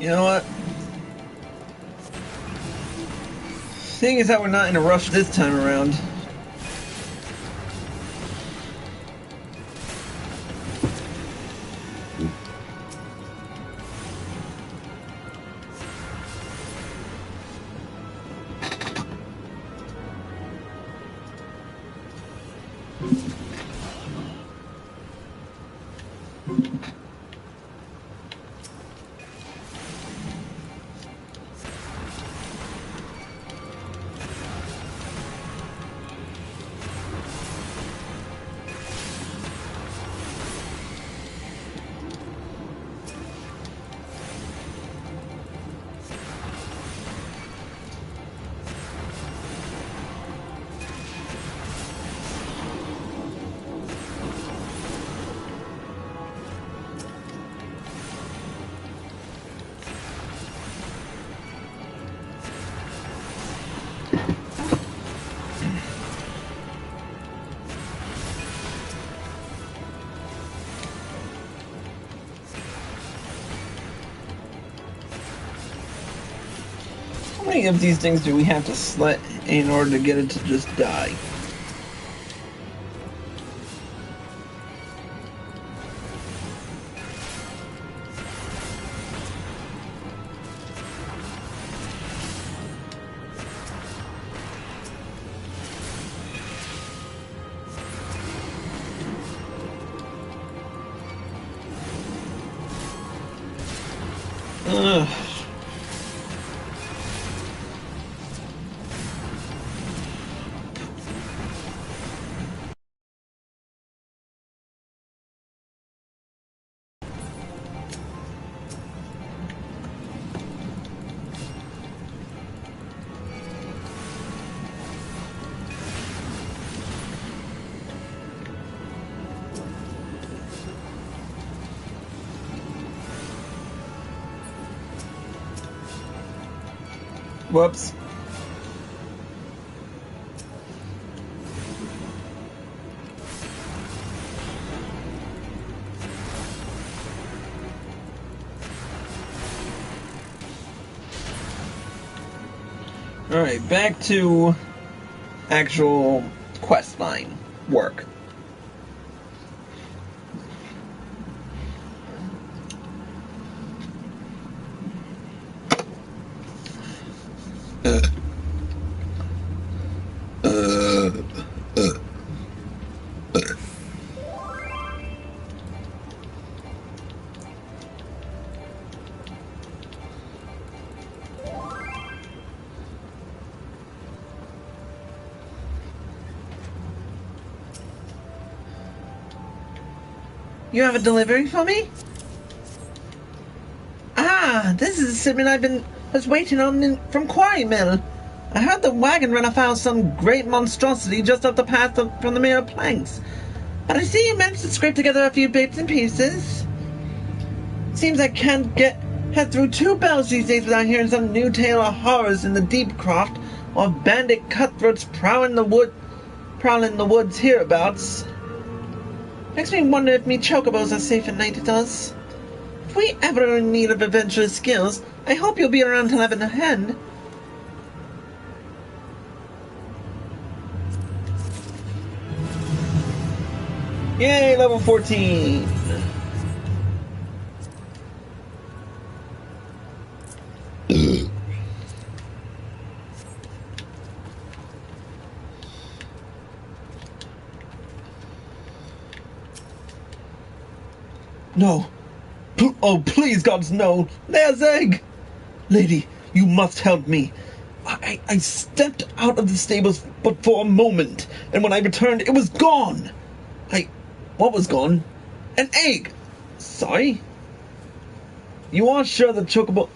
You know what? Seeing as how we're not in a rush this time around. How many of these things do we have to slit in order to get it to just die? Ugh. Whoops. Alright, back to actual quest line work. You have a delivery for me? Ah, this is the shipment was waiting on from Quarry Mill. I heard the wagon ran afoul some great monstrosity just up the path from the mirror planks. But I see you managed to scrape together a few bits and pieces. Seems I can't head through 2 bells these days without hearing some new tale of horrors in the deep croft, or bandit cutthroats prowling the woods hereabouts. Makes me wonder if me chocobos are safe at night, it does. If we ever are in need of adventurous skills, I hope you'll be around to lend a hand. Yay, level 14! No. Oh, please, gods, no. There's Egg! Lady, you must help me. I stepped out of the stables but for a moment, and when I returned, it was gone. What was gone? An egg! Sorry? You are sure the chocobo...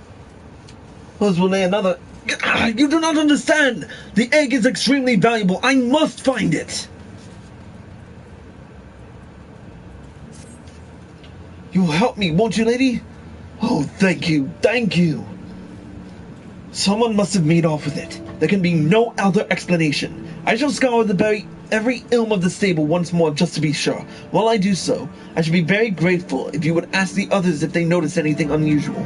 Those will lay another... You do not understand! The egg is extremely valuable. I must find it! You will help me, won't you, lady? Oh, thank you, thank you. Someone must have made off with it. There can be no other explanation. I shall scour every ilm of the stable once more just to be sure. While I do so, I should be very grateful if you would ask the others if they notice anything unusual.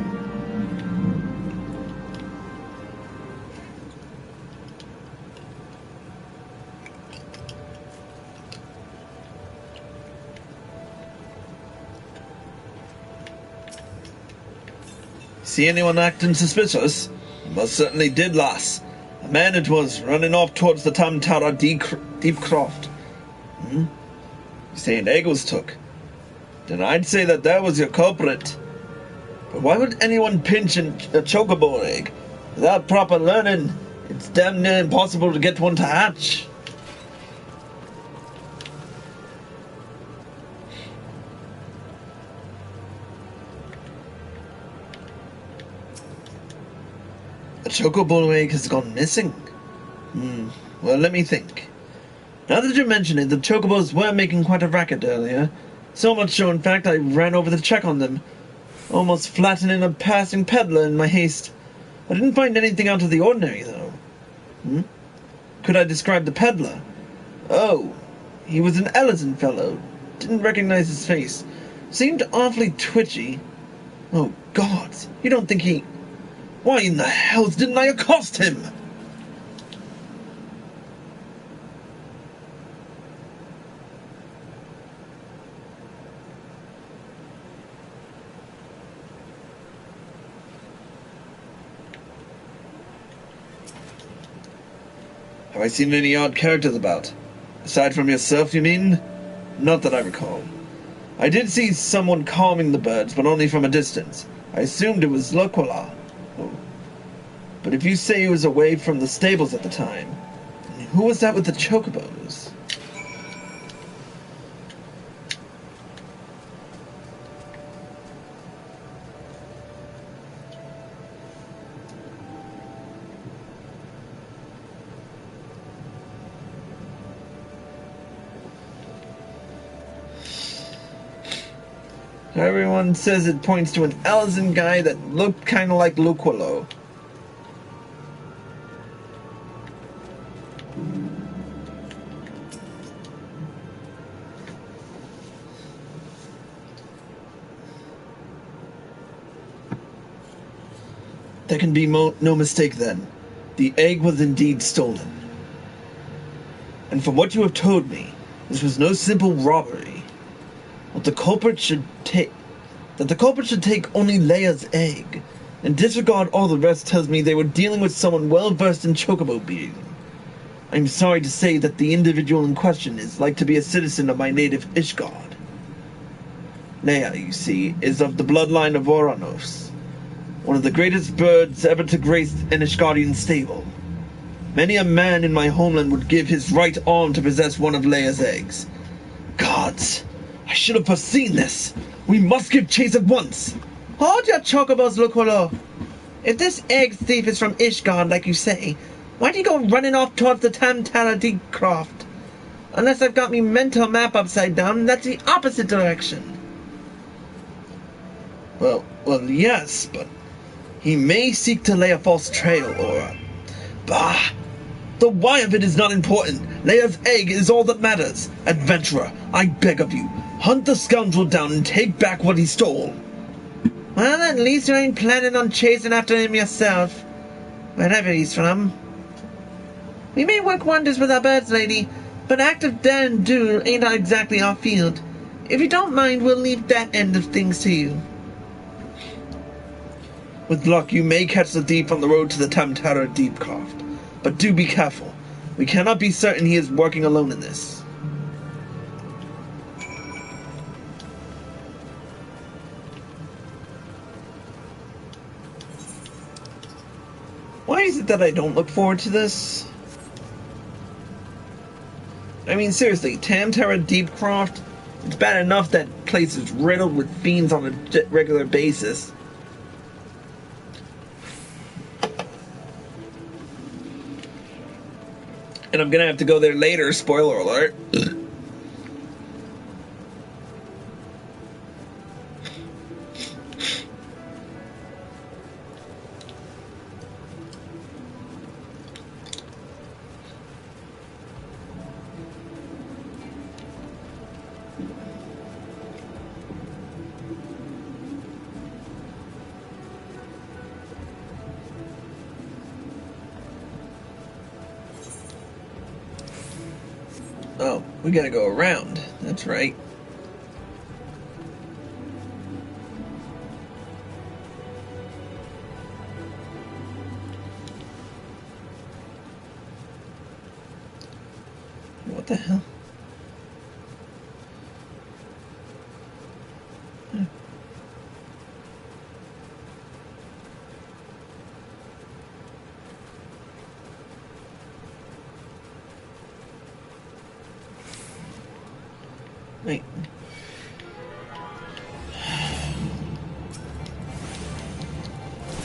See anyone acting suspicious? Most certainly did, lass. A man it was, running off towards the Tam Tara Deep Croft. You say an egg was took? Then I'd say that was your culprit. But why would anyone pinch a chocobo egg? Without proper learning, it's damn near impossible to get one to hatch. A chocobo egg has gone missing. Well, let me think. Now that you mention it, the chocobos were making quite a racket earlier. So much so, in fact, I ran over to check on them, almost flattening a passing peddler in my haste. I didn't find anything out of the ordinary, though. Could I describe the peddler? Oh, he was an Ellison fellow. Didn't recognize his face. Seemed awfully twitchy. Oh, God, you don't think he... Why in the hells didn't I accost him? Have I seen any odd characters about? Aside from yourself, you mean? Not that I recall. I did see someone calming the birds, but only from a distance. I assumed it was Loquala. But if you say he was away from the stables at the time, who was that with the chocobos? Everyone says it points to an Ellison guy that looked kind of like Luqualo. There can be no mistake then. The egg was indeed stolen. And from what you have told me, this was no simple robbery. That the culprit should take only Leia's egg, and disregard all the rest tells me they were dealing with someone well versed in chocobo breeding. I'm sorry to say that the individual in question is like to be a citizen of my native Ishgard. Leia, you see, is of the bloodline of Voranos, one of the greatest birds ever to grace an Ishgardian stable. Many a man in my homeland would give his right arm to possess one of Leia's eggs. Gods, I should have foreseen this. We must give chase at once. Hold your chocobos, Lucolo. If this egg thief is from Ishgard, like you say, why'd he go running off towards the Tamtara Deepcroft? Unless I've got me mental map upside down, that's the opposite direction. Well, yes, but he may seek to lay a false trail, or... Bah! The why of it is not important. Leia's egg is all that matters. Adventurer, I beg of you, hunt the scoundrel down and take back what he stole. Well, at least you ain't planning on chasing after him yourself, wherever he's from. We may work wonders with our birds, lady, but act of dare and do ain't exactly our field. If you don't mind, we'll leave that end of things to you. With luck, you may catch the thief on the road to the Tamtara Deepcroft. But do be careful. We cannot be certain he is working alone in this. Why is it that I don't look forward to this? I mean, seriously, Tamtara Deepcroft, it's bad enough that place is riddled with fiends on a regular basis. And I'm gonna have to go there later, spoiler alert. Oh, we gotta go around. That's right. What the hell? Wait.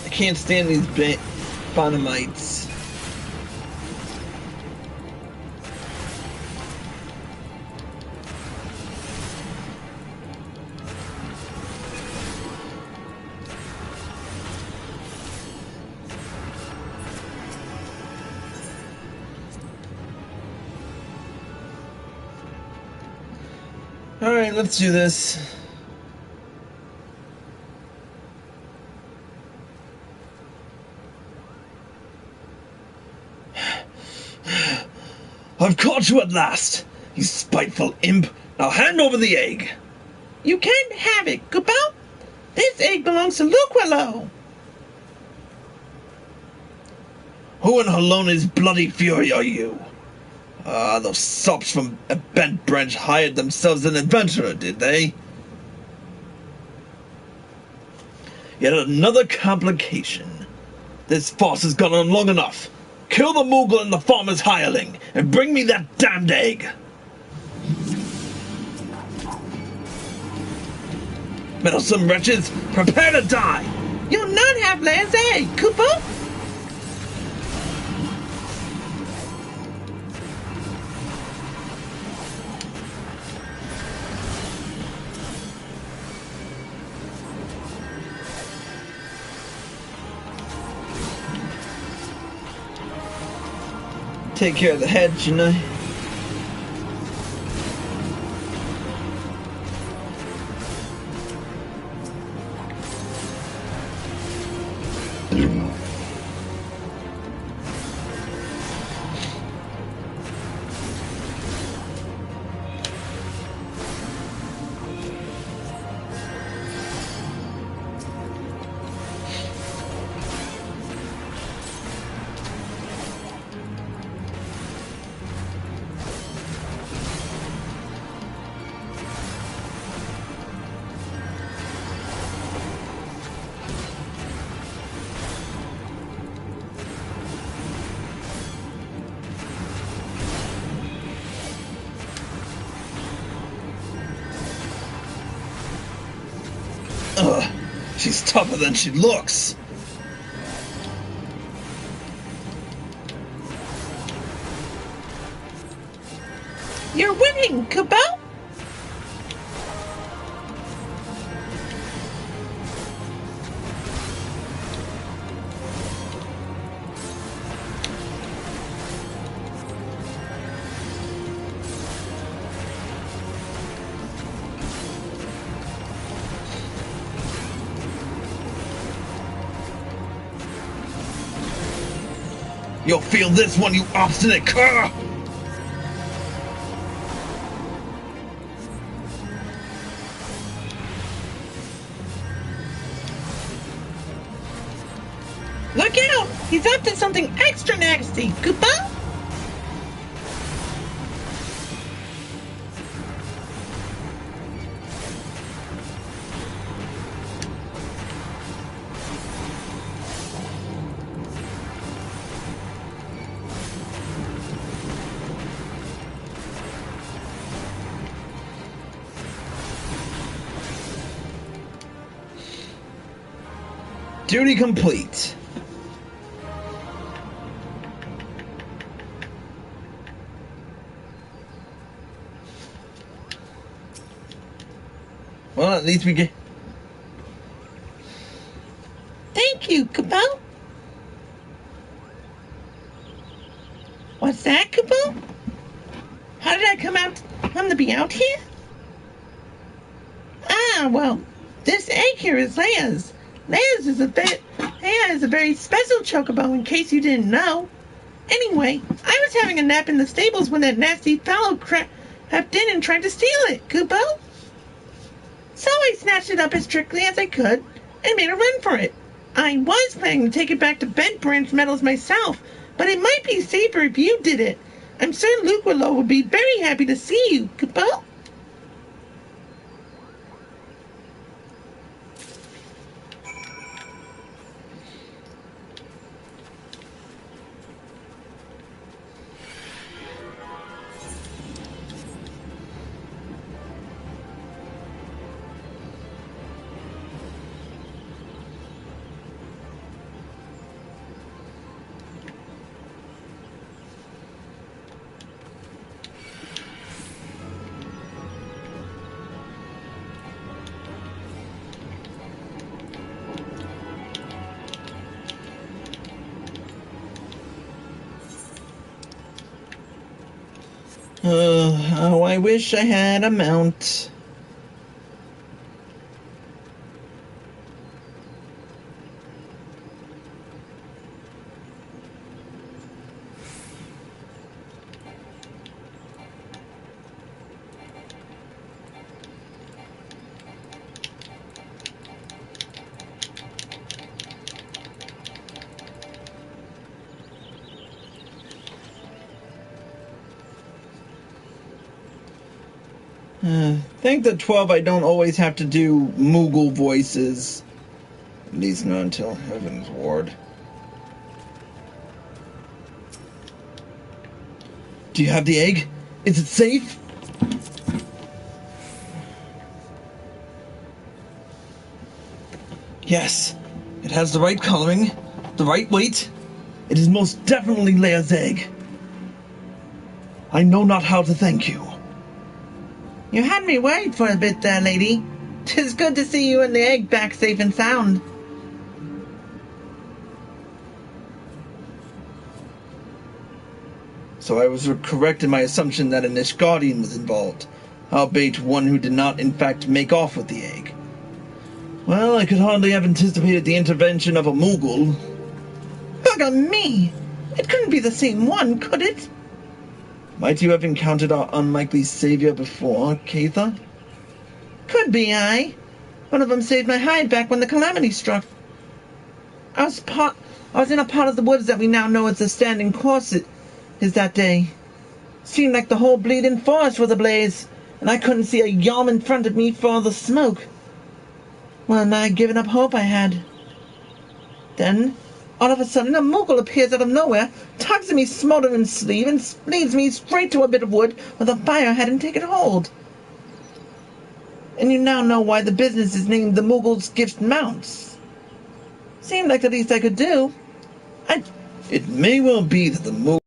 I can't stand these Bonamites. Alright, let's do this. I've caught you at last, you spiteful imp. Now hand over the egg. You can't have it, Kupo. This egg belongs to Luquillo. Who in Halone's bloody fury are you? Ah, those sops from a bent branch hired themselves an adventurer, did they? Yet another complication. This farce has gone on long enough. Kill the Moogle and the farmer's hireling, and bring me that damned egg! Meddlesome wretches, prepare to die! You'll not have Leia's egg, Kupo. Take care of the head, shouldn't I? She's tougher than she looks. You're winning, Kubo! You'll feel this one, you obstinate cur! Look out! He's up to something extra nasty, Kubo! Duty complete. Well, at least we get... Thank you, Kubo! What's that, Kubo? How did I come to be out here? Ah, well, this egg here is Leia's. Leia is a very special chocobo, in case you didn't know. Anyway, I was having a nap in the stables when that nasty fellow crept in and tried to steal it, Kubo. So I snatched it up as strictly as I could and made a run for it. I was planning to take it back to Bent Branch Metals myself, but it might be safer if you did it. I'm sure Luke Willow would be very happy to see you, Kubo. Oh, I wish I had a mount. Thank the 12 I don't always have to do Moogle voices. At least not until Heaven's Ward. Do you have the egg? Is it safe? Yes. It has the right coloring, the right weight. It is most definitely Leia's egg. I know not how to thank you. You had me worried for a bit there, lady. 'Tis good to see you and the egg back safe and sound. So I was correct in my assumption that an Ishgardian was involved, albeit one who did not in fact make off with the egg. Well, I could hardly have anticipated the intervention of a Moogle. Bugger me! It couldn't be the same one, could it? Might you have encountered our unlikely savior before, Katha? Could be, aye. One of them saved my hide back when the calamity struck. I was in a part of the woods that we now know as the Standing Corset is that day. Seemed like the whole bleeding forest was ablaze, and I couldn't see a yalm in front of me for all the smoke. Well, nigh giving up hope I had. Then, all of a sudden, a Moogle appears out of nowhere, tugs at me smoldering sleeve, and leads me straight to a bit of wood where the fire hadn't taken hold. And you now know why the business is named the Moogle's Gift Mounts. Seemed like the least I could do. It may well be that the Moogle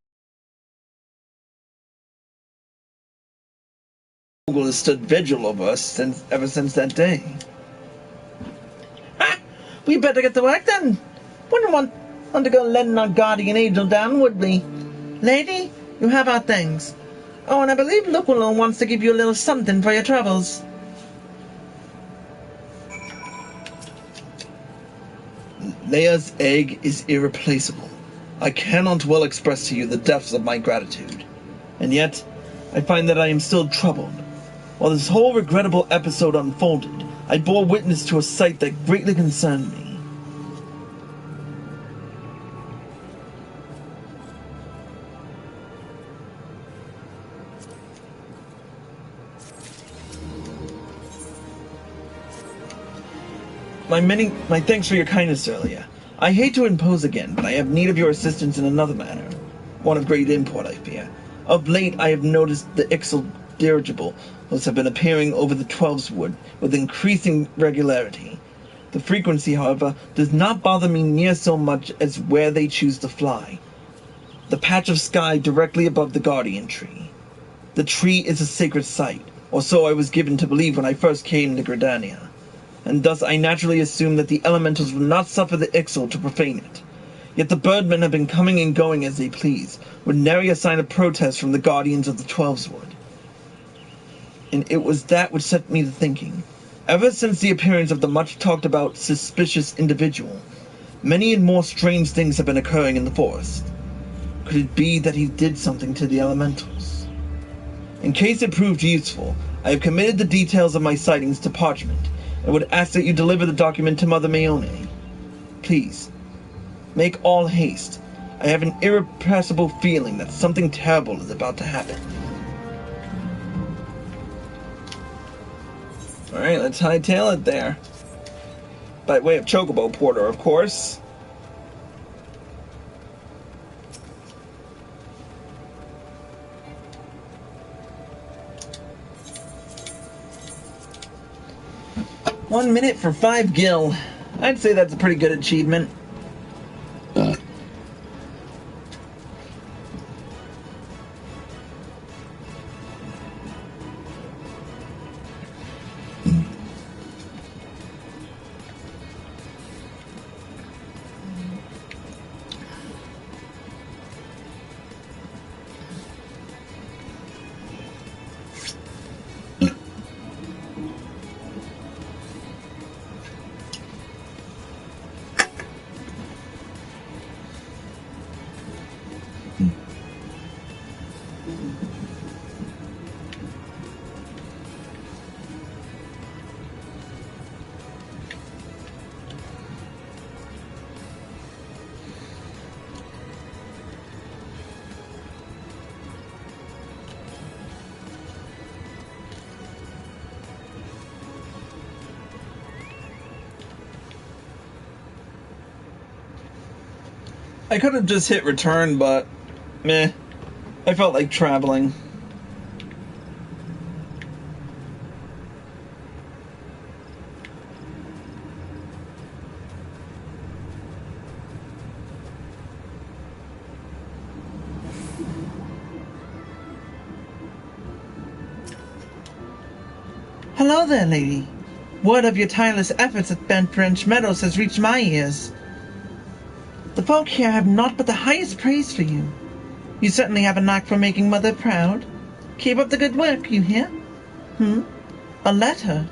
has stood vigil over us ever since that day. Ha! We better get to work then. Wouldn't want to go letting our guardian angel down, would we? Lady, you have our things. Oh, and I believe Luquilo wants to give you a little something for your troubles. Leia's egg is irreplaceable. I cannot well express to you the depths of my gratitude. And yet, I find that I am still troubled. While this whole regrettable episode unfolded, I bore witness to a sight that greatly concerned me. My thanks for your kindness earlier. I hate to impose again, but I have need of your assistance in another matter. One of great import, I fear. Of late, I have noticed the Ixal dirigibles have been appearing over the Twelveswood with increasing regularity. The frequency, however, does not bother me near so much as where they choose to fly. The patch of sky directly above the Guardian Tree. The tree is a sacred site, or so I was given to believe when I first came to Gridania. And thus I naturally assumed that the elementals would not suffer the Ixal to profane it. Yet the birdmen have been coming and going as they please, with nary a sign of protest from the guardians of the Twelveswood. And it was that which set me to thinking. Ever since the appearance of the much-talked-about suspicious individual, many and more strange things have been occurring in the forest. Could it be that he did something to the elementals? In case it proved useful, I have committed the details of my sightings to parchment, and would ask that you deliver the document to Mother Mayone. Please, make all haste. I have an irrepressible feeling that something terrible is about to happen. Alright, let's hightail it there. By way of Chocobo Porter, of course. One minute for 5 gil. I'd say that's a pretty good achievement. I could have just hit return, but meh. I felt like traveling. Hello there, lady. Word of your tireless efforts at Bent Branch Meadows has reached my ears. The folk here have naught but the highest praise for you. You certainly have a knack for making Mother proud. Keep up the good work, you hear? A letter?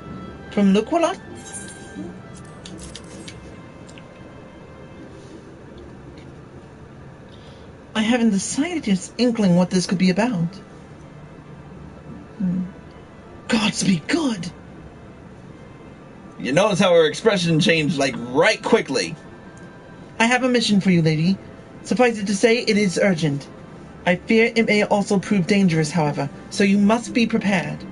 From Luquilo? haven't the slightest inkling what this could be about. Gods be good! You notice how her expression changed, like, right quickly. I have a mission for you, lady. Suffice it to say, it is urgent. I fear it may also prove dangerous, however, so you must be prepared.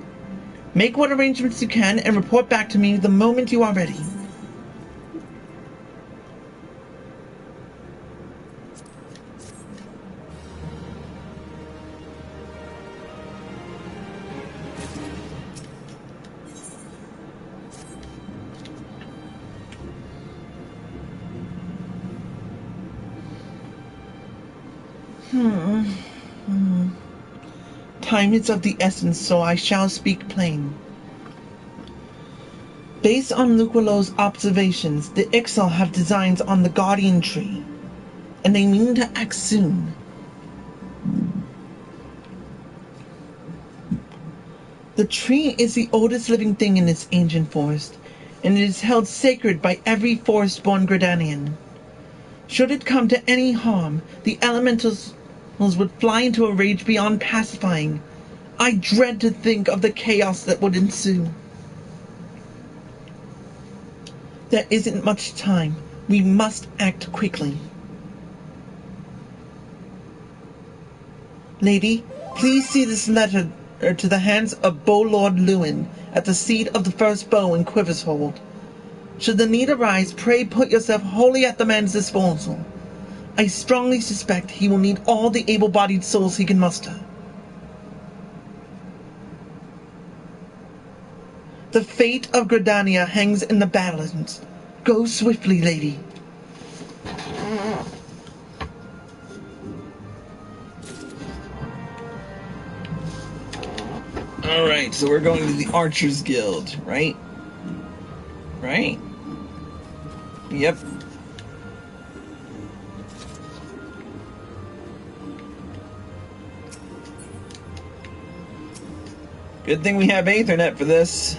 Make what arrangements you can and report back to me the moment you are ready. Time is of the essence, so I shall speak plain. Based on Luqualo's observations, the Ixal have designs on the Guardian Tree, and they mean to act soon. The tree is the oldest living thing in this ancient forest, and it is held sacred by every forest-born Gridanian. Should it come to any harm, the elementals would fly into a rage beyond pacifying. I dread to think of the chaos that would ensue. There isn't much time. We must act quickly. Lady, please see this letter to the hands of Bow Lord Lewin at the seat of the first bow in Quiver's Hold. Should the need arise, pray put yourself wholly at the man's disposal. I strongly suspect he will need all the able-bodied souls he can muster. The fate of Gridania hangs in the balance. Go swiftly, lady. Alright, so we're going to the Archers Guild, right? Right? Yep. Good thing we have Ethernet for this.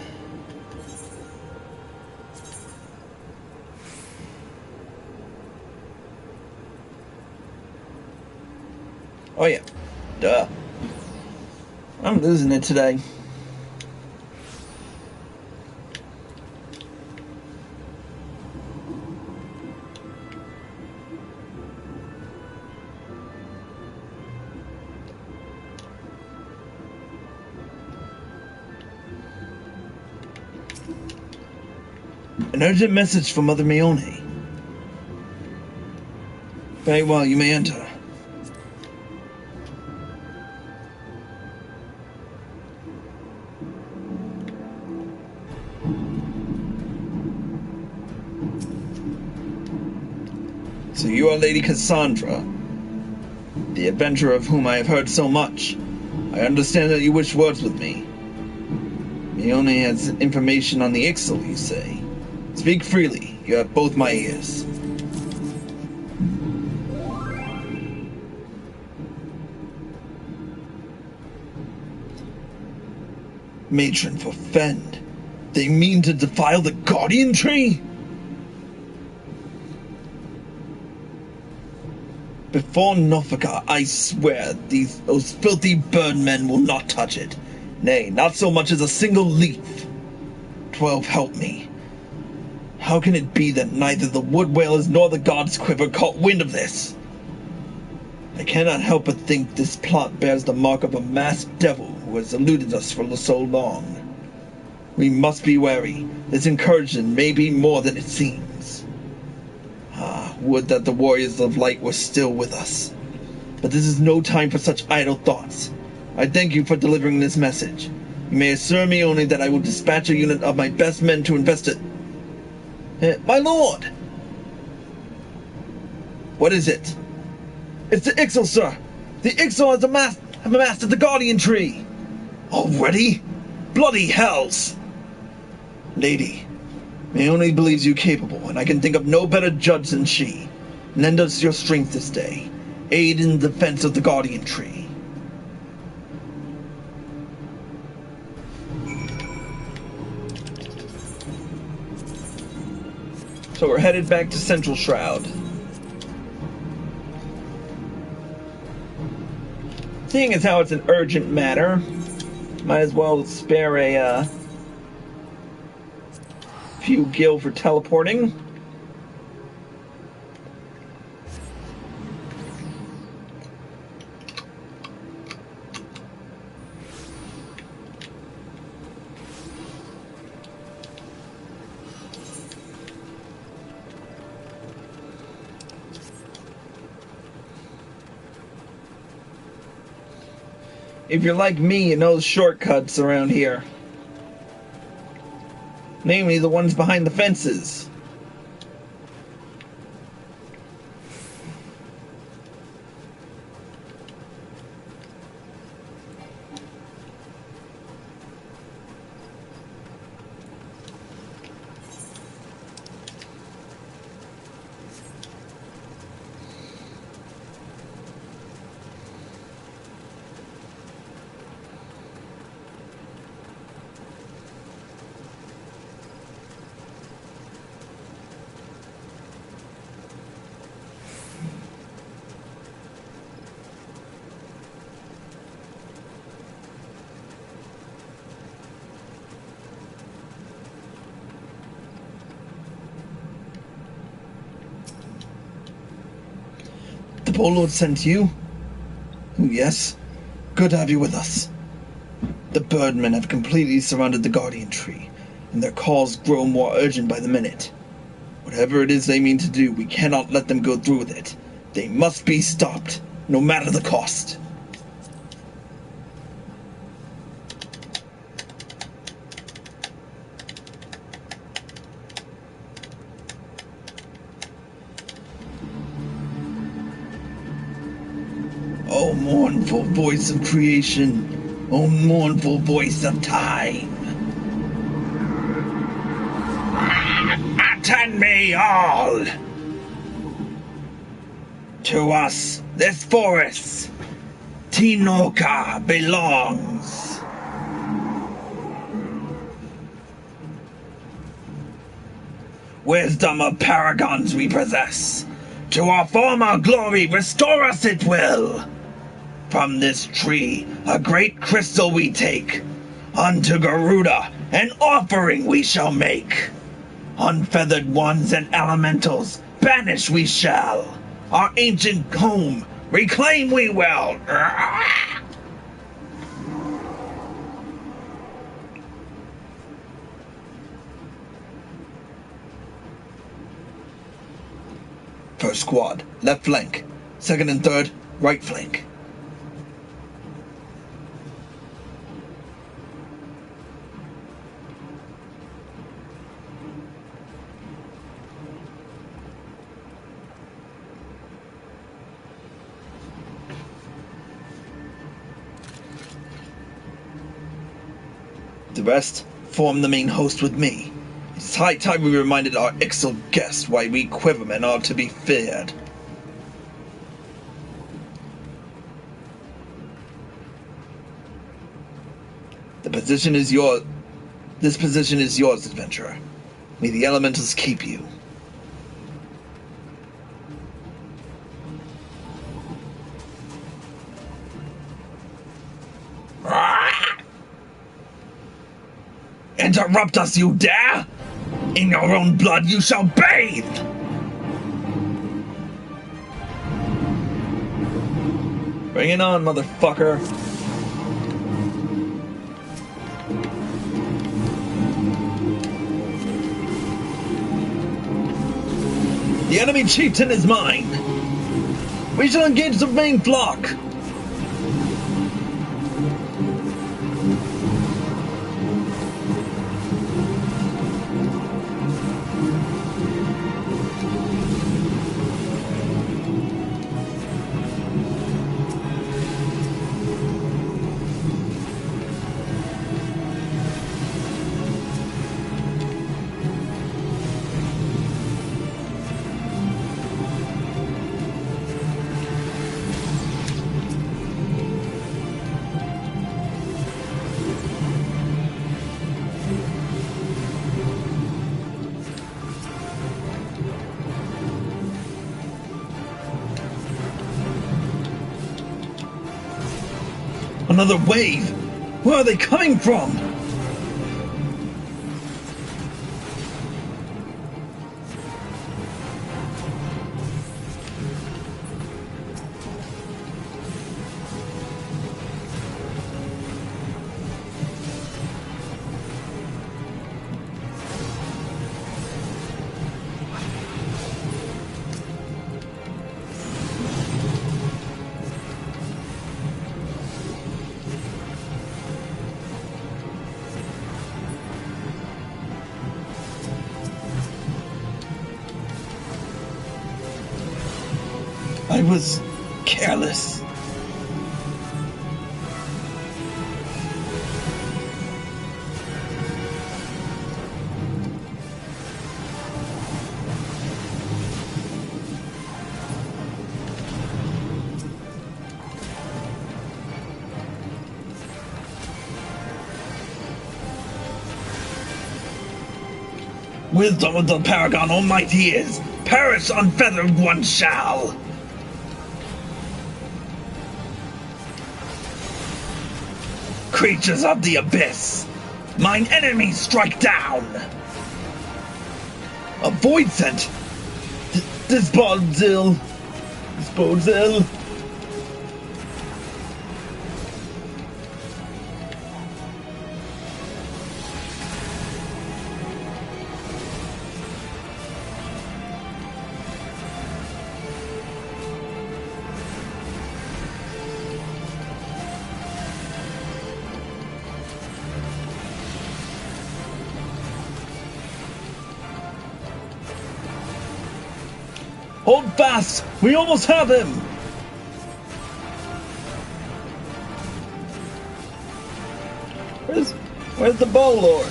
Oh yeah. Duh. I'm losing it today. An urgent message from Mother Mione. Very well, you may enter. So you are Lady Cassandra, the adventurer of whom I have heard so much. I understand that you wish words with me. Mione has information on the Ixal, you say. Speak freely. You have both my ears. Matron for Fend. They mean to defile the Guardian Tree? Before Norfolka, I swear those filthy birdmen will not touch it. Nay, not so much as a single leaf. 12 help me. How can it be that neither the wood whalers nor the God's Quiver caught wind of this? I cannot help but think this plot bears the mark of a masked devil who has eluded us for so long. We must be wary. This incursion may be more than it seems. Would that the warriors of light were still with us. But this is no time for such idle thoughts. I thank you for delivering this message. You may assure me only that I will dispatch a unit of my best men to investigate. My lord! What is it? It's the Ixal, sir! The Ixal have amassed at the Guardian Tree! Already? Bloody hells! Lady, Mione believes you capable, and I can think of no better judge than she. Lend us your strength this day. Aid in the defense of the Guardian Tree. So we're headed back to Central Shroud. Seeing as how it's an urgent matter, might as well spare a few gil for teleporting. If you're like me, you know the shortcuts around here. Namely, the ones behind the fences. The Warlord sent you? Oh, yes. Good to have you with us. The Birdmen have completely surrounded the Guardian Tree, and their calls grow more urgent by the minute. Whatever it is they mean to do, we cannot let them go through with it. They must be stopped, no matter the cost. O mournful voice of creation, O mournful voice of time. Attend me all! To us, this forest, Tinoka belongs. Wisdom of paragons we possess. To our former glory restore us it will. From this tree a great crystal we take. Unto Garuda an offering we shall make. Unfeathered ones and elementals banish we shall. Our ancient home reclaim we will. First squad, left flank. Second and third, right flank. The rest form the main host with me. It's high time we reminded our Ixal guests why we Quivermen are to be feared. This position is yours, adventurer. May the elementals keep you. Interrupt us, you dare! In your own blood you shall bathe! Bring it on, motherfucker. The enemy chieftain is mine. We shall engage the main flock. Another wave? Where are they coming from? I was careless. Wisdom of the Paragon Almighty is, perish unfeathered one shall. Creatures of the abyss, mine enemies strike down. A void scent. Disposal. Hold fast! We almost have him! Where's the Bow Lord?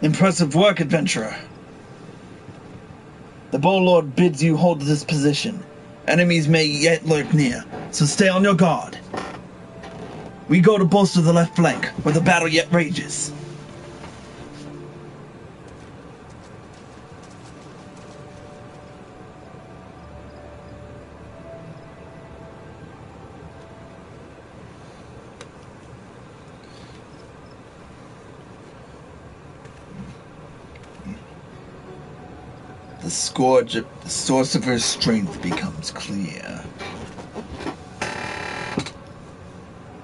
Impressive work, adventurer. The Bow Lord bids you hold this position. Enemies may yet lurk near, so stay on your guard. We go to bolster the left flank, where the battle yet rages. The scourge of the source of her strength becomes clear.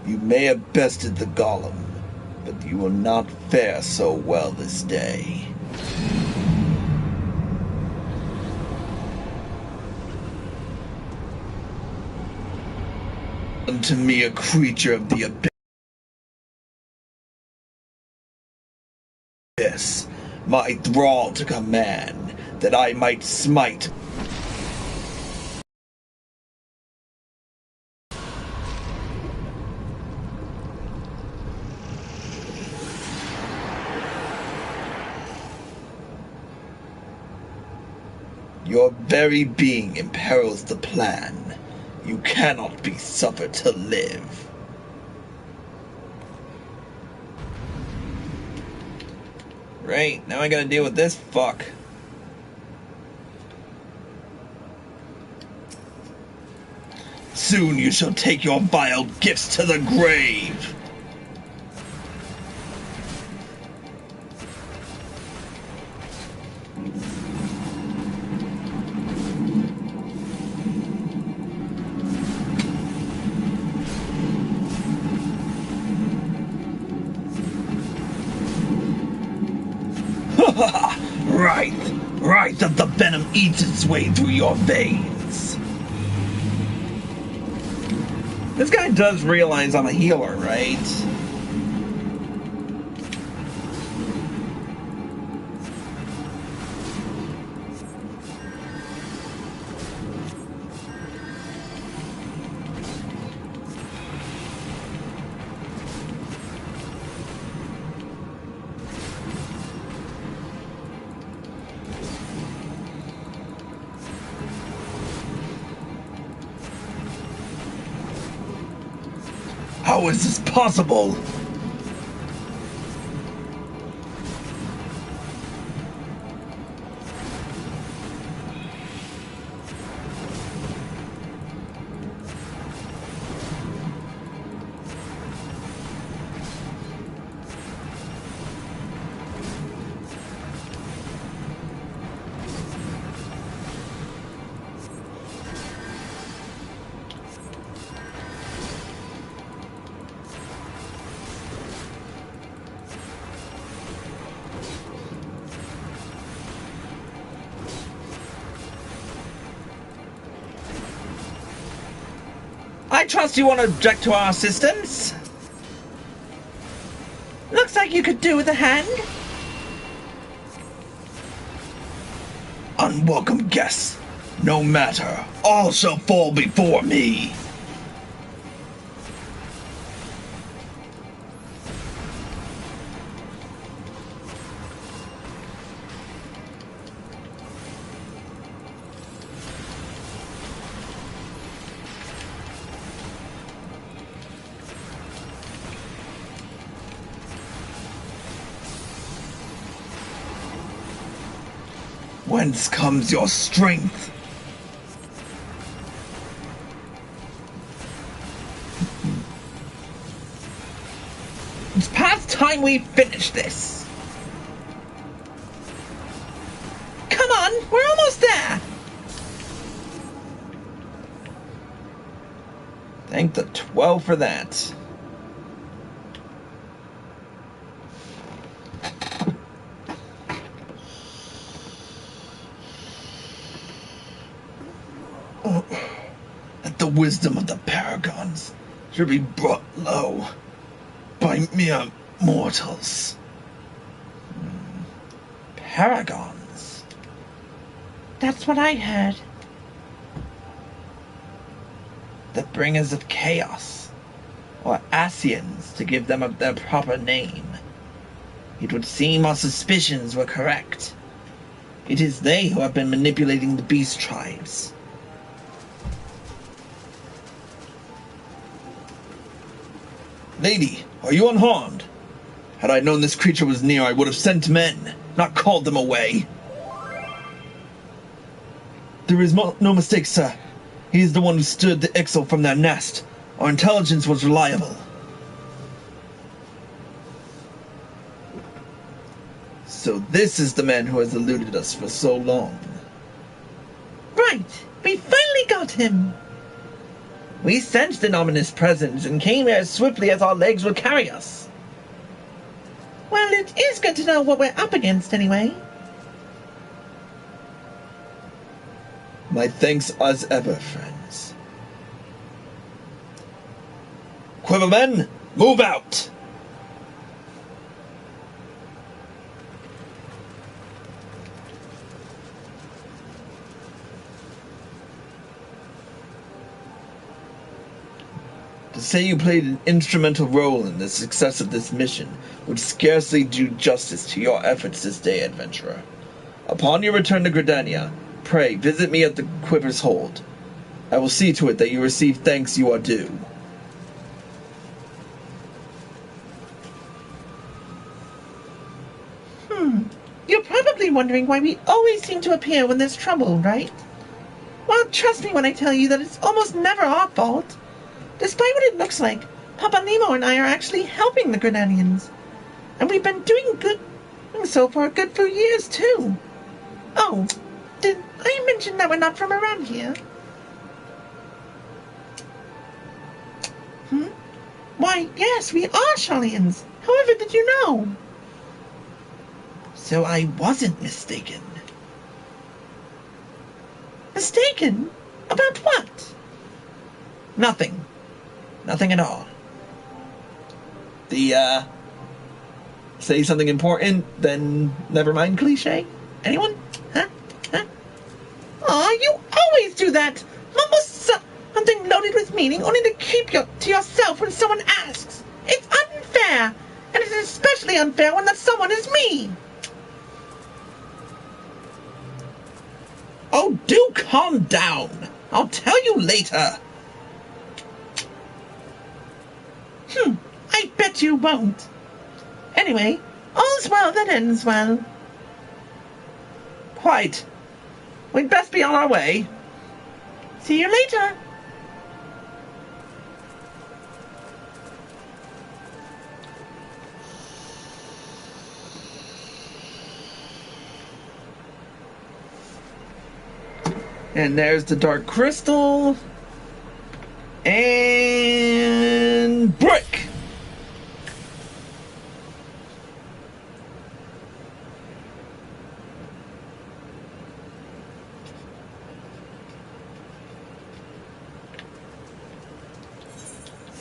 You may have bested the golem, but you will not fare so well this day. Unto me a creature of the abyss, my thrall to command, that I might smite. Your very being imperils the plan. You cannot be suffered to live. Right, now I gotta deal with this fuck. Soon you shall take your vile gifts to the grave. Right that the venom eats its way through your veins. This guy does realize I'm a healer, right? How is this possible? I trust you won't object to our assistance. Looks like you could do with a hand. Unwelcome guests, no matter, all shall fall before me. Whence comes your strength? It's past time we finish this. Come on, we're almost there. Thank the 12 for that. That the wisdom of the paragons should be brought low by mere mortals. Paragons. That's what I heard. The bringers of chaos, or Asians, to give them their proper name. It would seem our suspicions were correct. It is they who have been manipulating the beast tribes. Lady, are you unharmed? Had I known this creature was near, I would have sent men, not called them away. There is no mistake, sir. He is the one who stood the Ixal from their nest. Our intelligence was reliable. So this is the man who has eluded us for so long. Right, we finally got him. We sensed an ominous presence and came here as swiftly as our legs would carry us. Well, it is good to know what we're up against anyway. My thanks as ever, friends. Quivermen, move out! To say you played an instrumental role in the success of this mission would scarcely do justice to your efforts this day, adventurer. Upon your return to Gridania, pray visit me at the Quiver's Hold. I will see to it that you receive thanks you are due. You're probably wondering why we always seem to appear when there's trouble, right? Well, trust me when I tell you that it's almost never our fault. Despite what it looks like, Papa Nemo and I are actually helping the Gridanians. And we've been doing good so for a good few years, too. Oh, did I mention that we're not from around here? Why, yes, we are Shellians. However did you know? So I wasn't mistaken. Mistaken? About what? Nothing. Nothing at all. Say something important, then never mind cliche? Anyone? Huh? Aw, you always do that! Mumble something loaded with meaning only to keep to yourself when someone asks. It's unfair! And it's especially unfair when that someone is me! Oh, do calm down. I'll tell you later. I bet you won't. Anyway, all's well that ends well. Quite. We'd best be on our way. See you later. And there's the Dark Crystal. And brick.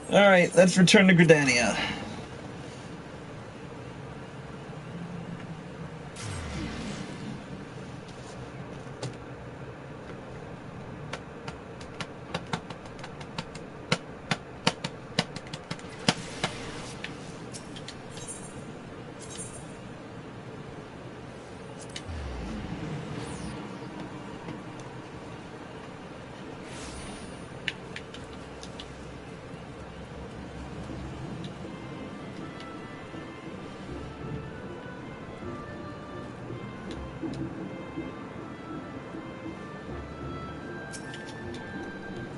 Alright, let's return to Gridania.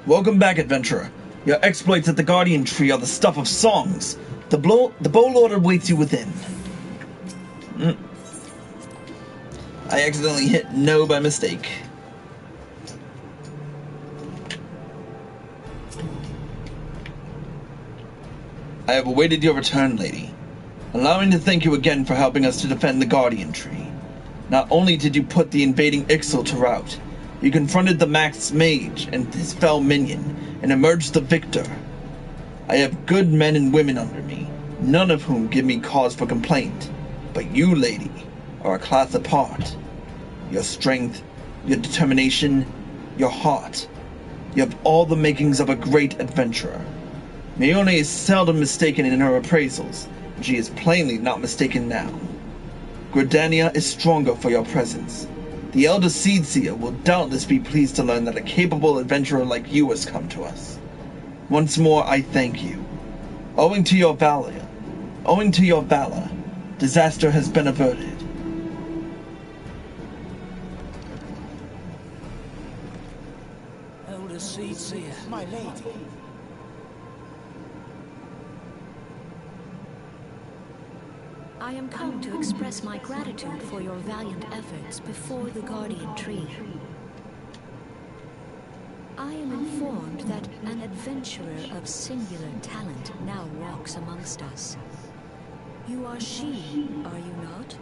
Welcome back, adventurer. Your exploits at the Guardian Tree are the stuff of songs. The Bow Lord awaits you within. I accidentally hit no by mistake. I have awaited your return, lady. Allow me to thank you again for helping us to defend the Guardian Tree. Not only did you put the invading Ixal to rout, you confronted the Max Mage and his fell minion, and emerged the victor. I have good men and women under me, none of whom give me cause for complaint. But you, lady, are a class apart. Your strength, your determination, your heart. You have all the makings of a great adventurer. Mione is seldom mistaken in her appraisals, and she is plainly not mistaken now. Gridania is stronger for your presence. The Elder Seedseer will doubtless be pleased to learn that a capable adventurer like you has come to us. Once more, I thank you. Owing to your valor, disaster has been averted. Elder Seedseer, my lady. I am come to express my gratitude for your valiant efforts before the Guardian Tree. I am informed that an adventurer of singular talent now walks amongst us. You are she, are you not?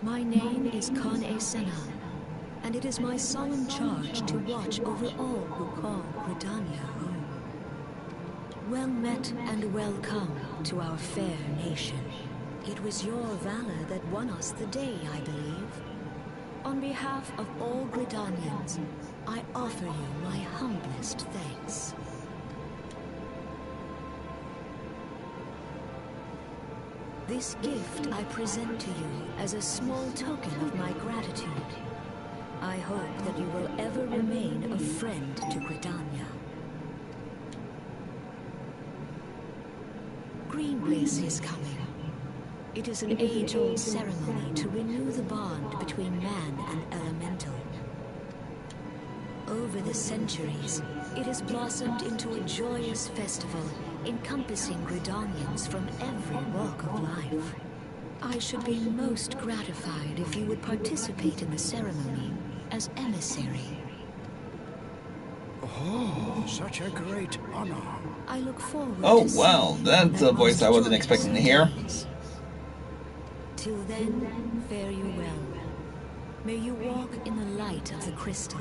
My name is Cassandra, and it is my solemn charge to watch over all who call Gridania home. Well met and welcome to our fair nation. It was your valor that won us the day, I believe. On behalf of all Gridanians, I offer you my humblest thanks. This gift I present to you as a small token of my gratitude. I hope that you will ever remain a friend to Gridania. Green Bliss is coming. It is an age-old ceremony to renew the bond between man and elemental. Over the centuries, it has blossomed into a joyous festival encompassing Gridanians from every walk of life. I should be most gratified if you would participate in the ceremony as emissary. Oh, such a great honor. I look forward Oh, to wow, seeing that's that a voice I wasn't most expecting to joyous hear. days. Till then, fare you well. May you walk in the light of the crystal.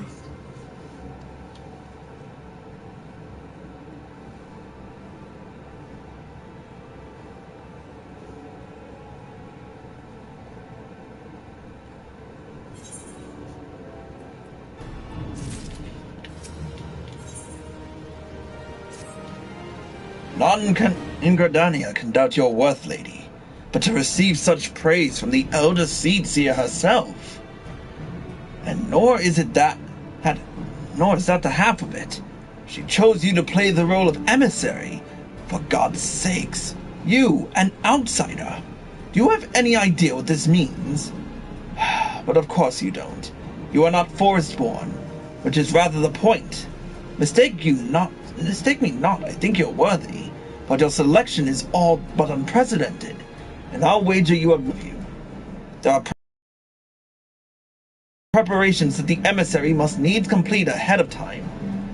None in Gridania can doubt your worth, lady, but to receive such praise from the Elder Seedseer herself. And nor is that the half of it. She chose you to play the role of emissary. For God's sakes, you, an outsider. Do you have any idea what this means? But of course you don't. You are not forest-born, which is rather the point. Mistake me not, I think you're worthy, but your selection is all but unprecedented, and I'll wager you a review. There are preparations that the emissary must needs complete ahead of time.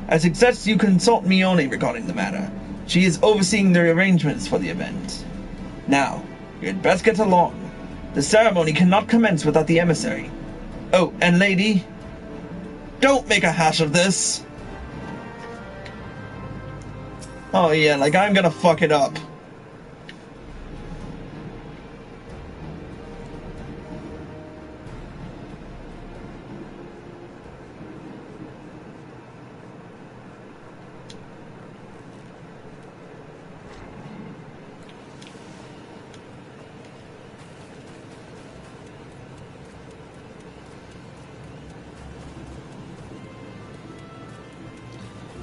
I suggest you consult Mione regarding the matter. She is overseeing the arrangements for the event. Now, you'd best get along. The ceremony cannot commence without the emissary. Oh, and lady, don't make a hash of this. Oh yeah, like I'm gonna fuck it up.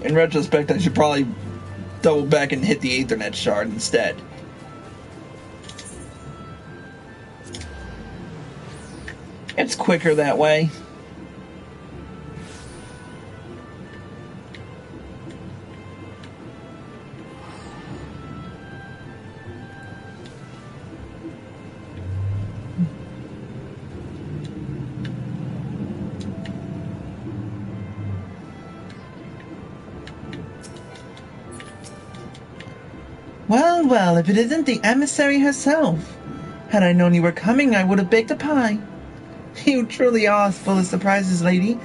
In retrospect, I should probably double back and hit the Aethernet shard instead. It's quicker that way. Well, well, if it isn't the emissary herself. Had I known you were coming, I would have baked a pie. You truly are full of surprises, lady.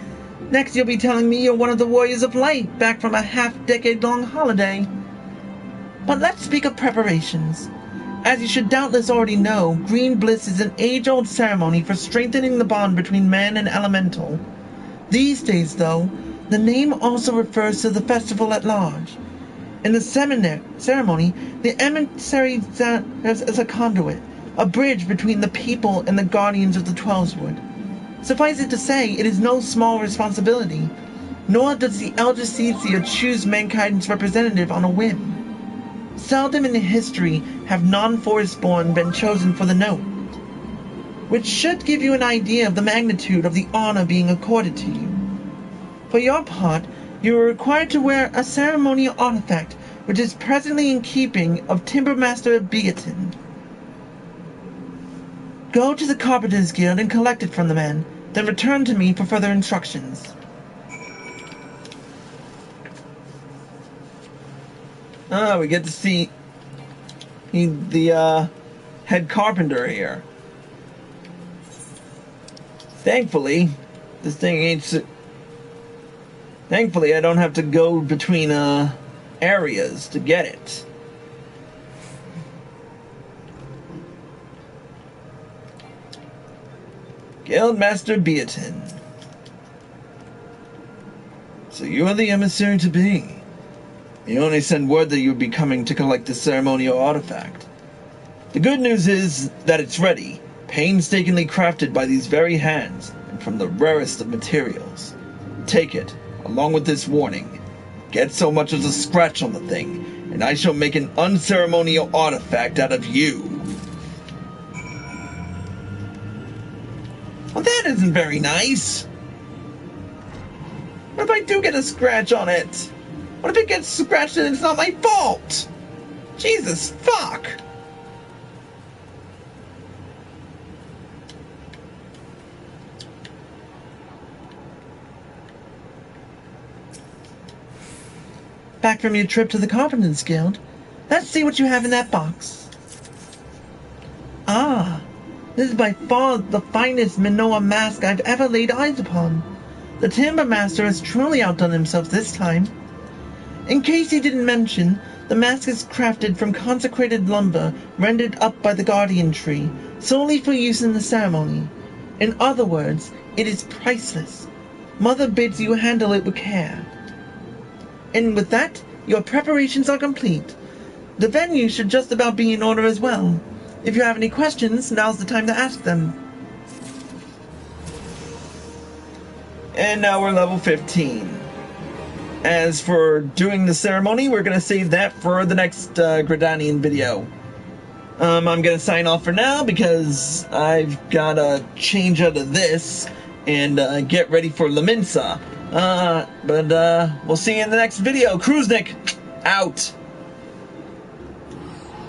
Next you'll be telling me you're one of the Warriors of Light, back from a half-decade-long holiday. But let's speak of preparations. As you should doubtless already know, Green Bliss is an age-old ceremony for strengthening the bond between man and elemental. These days, though, the name also refers to the festival at large. In the ceremony, the emissary serves as a conduit, a bridge between the people and the guardians of the Twelveswood. Suffice it to say, it is no small responsibility, nor does the Elder Seedsea choose mankind's representative on a whim. Seldom in history have non-forestborn been chosen for the note, which should give you an idea of the magnitude of the honor being accorded to you. For your part, you are required to wear a ceremonial artifact which is presently in keeping of Timbermaster Beaton. Go to the Carpenters Guild and collect it from the man, then return to me for further instructions. Ah, we get to see the head carpenter here. Thankfully, this thing ain't... Thankfully, I don't have to go between areas to get it. Guildmaster Beaton. So you are the emissary to be. You only sent word that you would be coming to collect the ceremonial artifact. The good news is that it's ready, painstakingly crafted by these very hands, and from the rarest of materials. Take it, along with this warning. Get so much as a scratch on the thing, and I shall make an unceremonial artifact out of you. Well, that isn't very nice. What if I do get a scratch on it? What if it gets scratched and it's not my fault? Jesus, fuck! Back from your trip to the Carpenters Guild. Let's see what you have in that box. Ah, this is by far the finest Minoa mask I've ever laid eyes upon. The Timber Master has truly outdone himself this time. In case he didn't mention, the mask is crafted from consecrated lumber rendered up by the Guardian Tree, solely for use in the ceremony. In other words, it is priceless. Mother bids you handle it with care. And with that, your preparations are complete. The venue should just about be in order as well. If you have any questions, now's the time to ask them. And now we're level 15. As for doing the ceremony, we're going to save that for the next Gridanian video. I'm going to sign off for now because I've got to change out of this and get ready for Laminsa. But we'll see you in the next video. Kruznik, out!